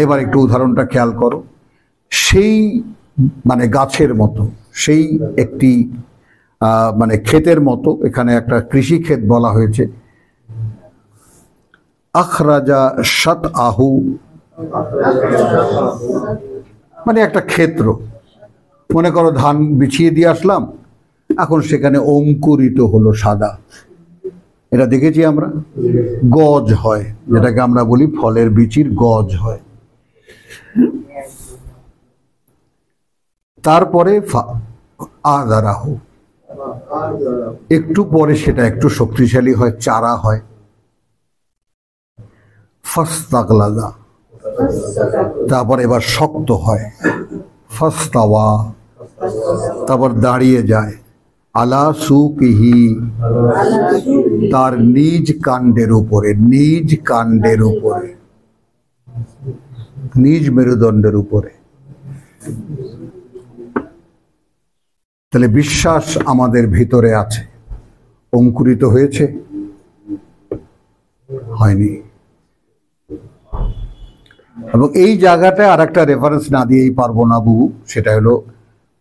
এবার একটু উদাহরণটা খেয়াল করো। সেই মানে গাছের মতো, সেই একটি মানে ক্ষেতের মতো, এখানে একটা কৃষি ক্ষেত বলা হয়েছে। আখরাজা শাতআহু, মানে একটা ক্ষেত্র। মনে করো ধান বিছিয়ে দিয়ে আসলাম, এখন সেখানে অঙ্কুরিত হলো সাদা। এটা দেখেছি আমরা, গজ হয়, যেটাকে আমরা বলি ফলের বিচির গজ হয়। তারপরে আযারাহু, একটু পরে সেটা একটু শক্তিশালী হয়, চারা হয়। ফাস্তাগলাযা, তারপর এবার শক্ত হয়। ফাস্তাওয়া, তারপর দাঁড়িয়ে যায়। আলা সুকিহি, তার নিজ কাণ্ডের উপরে, নিজ কাণ্ডের উপরে, নিজ মেরুদণ্ডের উপরে। তাহলে বিশ্বাস আমাদের ভিতরে আছে, অঙ্কুরিত হয়েছে? হয়নি। এবং এই জায়গাটায় আর একটা রেফারেন্স না দিয়েই পারবো না বুবু, সেটা হলো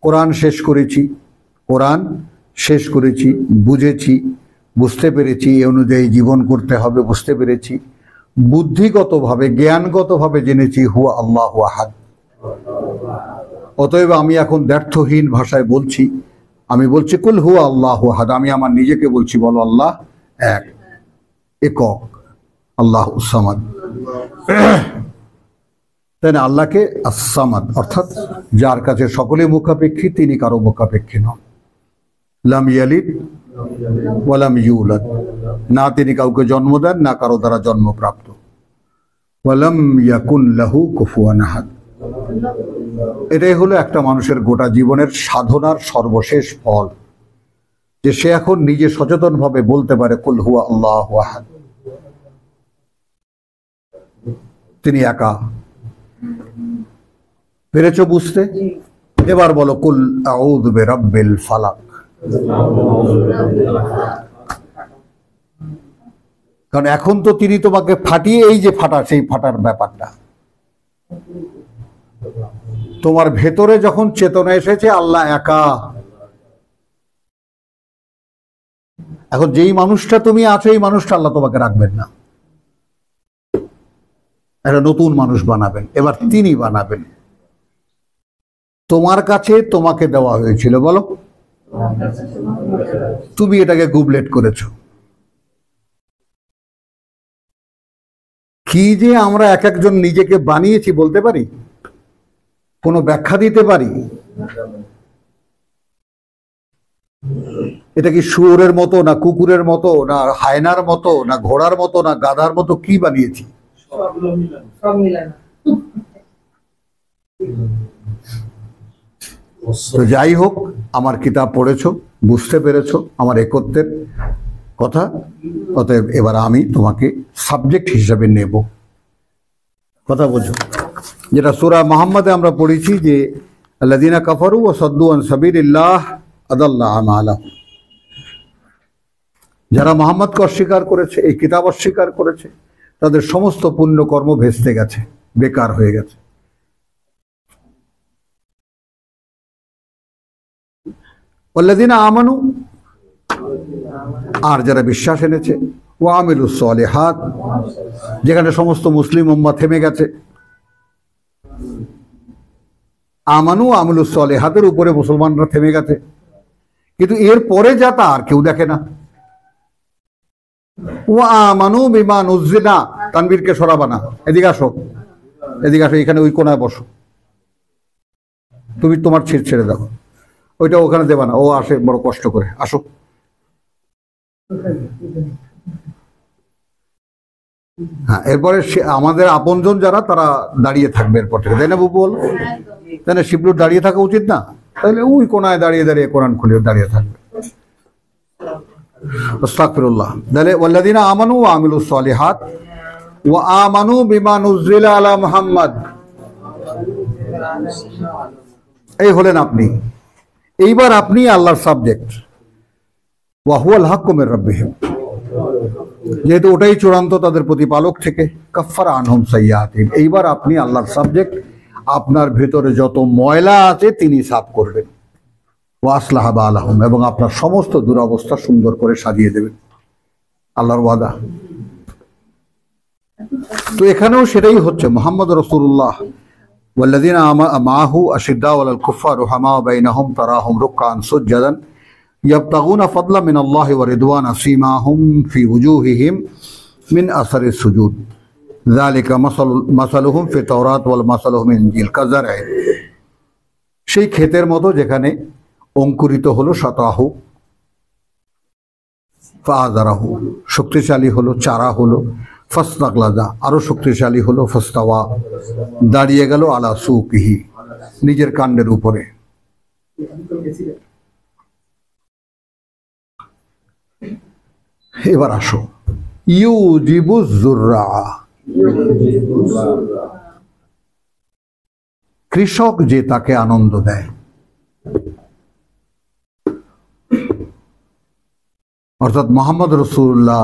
কোরআন শেষ করেছি, কোরআন শেষ করেছি, বুঝেছি, বুঝতে পেরেছি, এই অনুযায়ী জীবন করতে হবে বুঝতে পেরেছি, বুদ্ধিগতভাবে জ্ঞানগতভাবে জেনেছি হুয়া আল্লাহু আহাদ। অতএব আমি এখন ব্যর্থহীন ভাষায় বলছি, আমি বলছি কুল হুয়া আল্লাহু আহাদ। আমি আমার নিজেকে বলছি, বলো আল্লাহ এক, একক, আল্লাহুস সামাদ। তাই না? আল্লাহকে আস-সামাদ, অর্থাৎ যার কাছে সকলে মুখাপেক্ষী, তিনি কারো মুখাপেক্ষী নন। লাম ইয়ালিদ ওয়া লাম ইউলাদ, না তিনি কাউকে জন্ম দেন, না কারো দ্বারা জন্মপ্রাপ্ত। ওয়া লাম ইয়াকুন লাহু কুফুয়ান আহাদ। এটাই হলো একটা মানুষের গোটা জীবনের সাধনার সর্বশেষ ফল, যে সে এখন নিজে সচেতনভাবে বলতে পারে কুল হুয়া আল্লাহু আহাদ, তিনি একা। পেরেছো বুঝতে? এবার বলো কুল আউযু বিরাব্বিল ফালাক। কারণ এখন তো তিনি তোমাকে ফাটিয়ে, এই যে ফাটা, সেই ফাটার ব্যাপারটা তোমার ভেতরে যখন চেতনা এসেছে আল্লাহ একা। এখন যেই মানুষটা তুমি আছো, এই মানুষটা আল্লাহ তোমাকে রাখবেন না, একটা নতুন মানুষ বানাবেন। এবার তিনি বানাবেন। তোমার কাছে তোমাকে দেওয়া হয়েছিল, বলো, তুমি এটাকে গুবলেট করেছো। কি যে আমরা এক একজন নিজেকে বানিয়েছি বলতে পারি? কোনো ব্যাখ্যা দিতে পারি? এটা কি শুয়োরের মতো, না কুকুরের মতো, না হায়নার মতো, না ঘোড়ার মতো, না গাধার মতো? কি বানিয়েছি? তো যাই হোক, আমার কিতাব পড়েছো, বুঝতে পেরেছো আমার একত্বের কথা। অতএব এবার আমি তোমাকে সাবজেক্ট হিসাবে নেব। কথা বোঝো? যেটা সূরা মুহাম্মাদে আমরা পড়েছি যে আল্লাযীনা কাফারু ওয়া সাদ্দু আন সাবিলিল্লাহ আদাল্লা আমালাহুম, যারা মুহাম্মদকে অস্বীকার করেছে, এই কিতাব অস্বীকার করেছে, তাদের সমস্ত পুণ্যকর্ম ভেস্তে গেছে, বেকার হয়ে গেছে। ওয়াল্লাযীনা আমানু, আর যারা বিশ্বাস এনেছে, ওয়া আমিলুস সালিহাত, যেখানে সমস্ত মুসলিম উম্মাহ থেমে গেছে। আমানু আমিলুস সালিহাতের উপরে মুসলমানরা থেমে গেছে, কিন্তু এর পরে যা তা আর কেউ দেখে না। ওয়া আমানু বিমা নুজিলা, তানবীরকে সরাবা না, এদিকে আসো, এদিকে আসো, এখানে ওই কোনায় বসো, তুমি তোমার ছিট ছেড়ে দাও, ওইটা ওখানে দেবা না, ও আসে বড় কষ্ট করে, আসো। হ্যাঁ, এরপরে আমাদের আপনজন যারা তারা দাঁড়িয়ে থাকবে এরপর থেকে, তাই না বুবু বলো? তাই না, শিবলুর দাঁড়িয়ে থাকা উচিত না? তাহলে ওই কোনায় দাঁড়িয়ে দাঁড়িয়ে কোরআন খুলে দাঁড়িয়ে থাকবে। আস্তাগফিরুল্লাহ। তাহলে ওয়াল্লাযিনা আমানু ওয়া আমিলুস সালিহাত ওয়া আমানু বিমা নুজিলা আলা মুহাম্মদ, এই হলেন আপনি। এইবার আপনি আল্লাহর সাবজেক্ট, ওয়া হুয়াল হাক্কু মির রাব্বিহিম, যেহেতু ওটাই চূড়ান্ত তাদের প্রতিপালক থেকে, কাফফারা আনহুম সাইয়্যাতিহিম, এইবার আপনি আল্লাহর সাবজেক্ট, আপনার ভেতরে যত ময়লা আছে তিনি সাফ করবেন, ওয়া আসলাহা বালাহুম, এবং আপনার সমস্ত দুরবস্থা সুন্দর করে সাজিয়ে দেবেন, আল্লাহর ওয়াদা। তো এখানেও সেটাই হচ্ছে। মুহাম্মদ রাসূলুল্লাহ ওয়াল্লাযিনা মাআহু আশিদ্দাউ আলাল কুফফার রুহামাউ বাইনাহুম তারাহুম রুকআন সুজদান ইয়াবতাগুনা ফাদলাম মিনাল্লাহি ওয়া রিদওয়ানা সীমাহুম ফি ওয়ুজুহিহিম মিন আসারিস সুজুদ যালিকা মাসালুহুম ফি তাওরাত ওয়াল মাসালুহুম মিন ইনজিল কাযারঈ, সেই ক্ষেতের মতো যেখানে অঙ্কুরিত হলো শতাহু ফাআযারাহু, শক্তিশালী হলো, চারা হলো, ফাস্তাগলাযা, আরো শক্তিশালী হলো, ফাস্তাওয়া, দাঁড়িয়ে গেল, আলা সুকিহি, নিজের কাণ্ডের উপরে। এবার আসো, ইউজিবুজ যুররা, কৃষক যে তাকে আনন্দ দেয়, অর্থাৎ মুহাম্মদ রাসূলুল্লাহ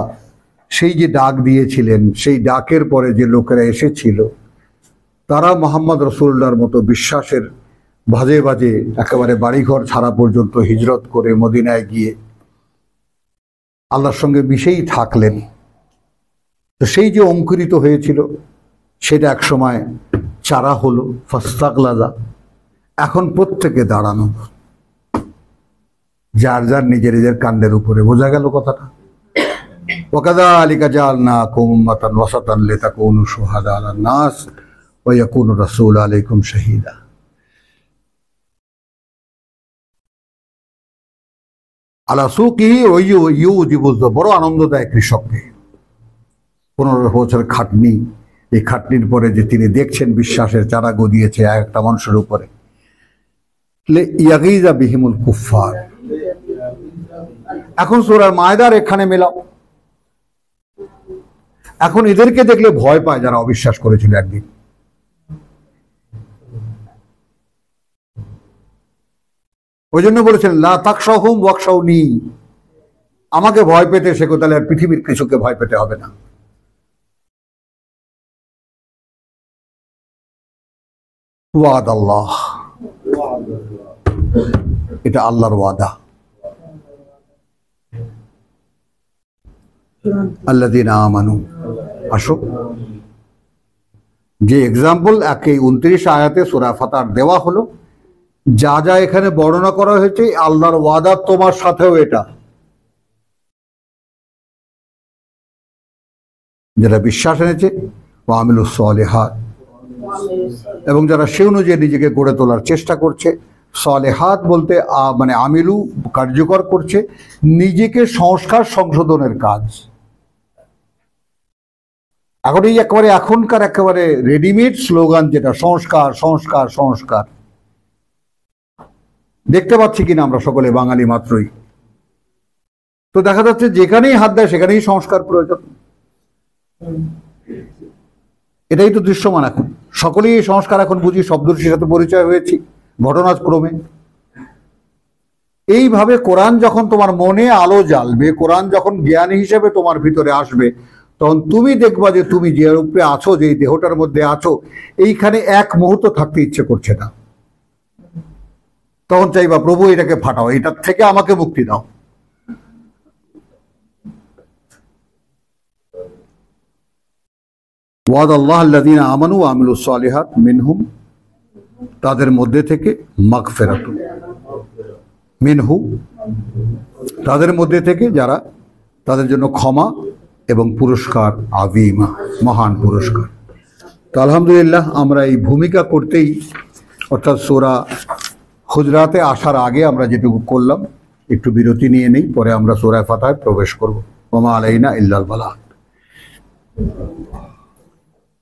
সেই যে ডাক দিয়েছিলেন, সেই ডাকের পরে যে লোকেরা এসেছিল তারা মুহাম্মদ রাসূলুল্লাহর মতো বিশ্বাসের ভাজে ভাজে একেবারে বাড়িঘর ছাড়া পর্যন্ত হিজরত করে মদিনায় গিয়ে আল্লাহর সঙ্গে মিশেই থাকলেন। তো সেই যে অঙ্কুরিত হয়েছিল সেটা এক সময় চারা হলো, ফাস্তাগলাযা, এখন প্রত্যেকে দাঁড়ানো, যার যার নিজের নিজের কাণ্ডের উপরে। বোঝা গেল কথাটা? ওয়াকাযালিকা জাআলনাকুম উম্মাতান ওয়াসাতান লিতাকুনু শুহাদা আলান নাস ওয়া ইয়াকুনা রাসূলু আলাইকুম শাহীদা। আলা সুকিহি ইউজিবুজ, বড় আনন্দ দেয় কৃষককে। 15 বছর খাটনি, এই খাটনির পরে যে তিনি দেখছেন বিশ্বাসের চারা গদিয়েছে একটা মানুষের উপরে, ইয়াগিজা বিহিমুল কুফফার। এখন সূরা মায়দার এখানে মেলাও, এখন এদেরকে দেখলে ভয় পায় যারা অবিশ্বাস করেছিল একদিন। ওই জন্য বলেছেন লা তাকশাহুম ওয়াকশাউনি, আমাকে ভয় পেতে শেখো, তাহলে আর পৃথিবীর কিছুকে ভয় পেতে হবে না। ওয়াদ আল্লাহ, এটা আল্লাহর ওয়াদা। আল্লাযীনা আমানু, আসো, যে এক্সাম্পল একে 29 আয়াতে সূরা ফাতার দেওয়া হলো, যা যা এখানে বর্ণনা করা হয়েছে আল্লাহর ওয়াদা তোমার সাথেও এটা। যারা বিশ্বাস এনেছে ওয়া আমিলুস সালিহাত, এবং যারা সে অনুযায়ী নিজেকে গড়ে তোলার চেষ্টা করছে। সালেহাত বলতে মানে আমিলু, কার্যকর করছে, নিজেকে সংস্কার সংশোধনের কাজ। এখন এই একেবারে এখনকার একেবারে রেডিমেড স্লোগান যেটা সংস্কার সংস্কার সংস্কার, দেখতে পাচ্ছি কিনা আমরা সকলে বাঙালি মাত্রই। তো দেখা যাচ্ছে যেখানেই হাত দেয় সেখানেই সংস্কার প্রয়োজন। এটাই তো দৃশ্যমান। এখন সকলেই এই সংস্কার এখন বুঝি, শব্দটির সাথে পরিচয় হয়েছি ঘটনাক্রমে। এইভাবে কোরআন যখন তোমার মনে আলো জ্বালবে, কোরআন যখন জ্ঞান হিসেবে তোমার ভিতরে আসবে, তখন তুমি দেখবা যে তুমি যে রূপে আছো, যে দেহটার মধ্যে আছো, এইখানে এক মুহূর্ত থাকতে ইচ্ছে করছে না। তখন চাইবা প্রভু এটাকে ফাটাও, এটার থেকে আমাকে মুক্তি দাও। ওয়াদ আল্লাহ আল্লাযীনা আমানু ওয়া আমিলুস সালিহাত মিনহুম, তাদের মধ্যে থেকে, মাগফিরাতুন মিনহু, তাদের মধ্যে থেকে, যারা, তাদের জন্য ক্ষমা, এবং পুরস্কার আযীমা, মহান পুরস্কার। তো আলহামদুলিল্লাহ আমরা এই ভূমিকা করতেই অর্থাৎ সূরা হুজরাতে আসার আগে আমরা যেটুকু করলাম একটু বিরতি নিয়ে নেই, পরে আমরা সূরা ফাতিহায় প্রবেশ করব। ওয়া মা আলাইনা ইল্লাল বালাগ।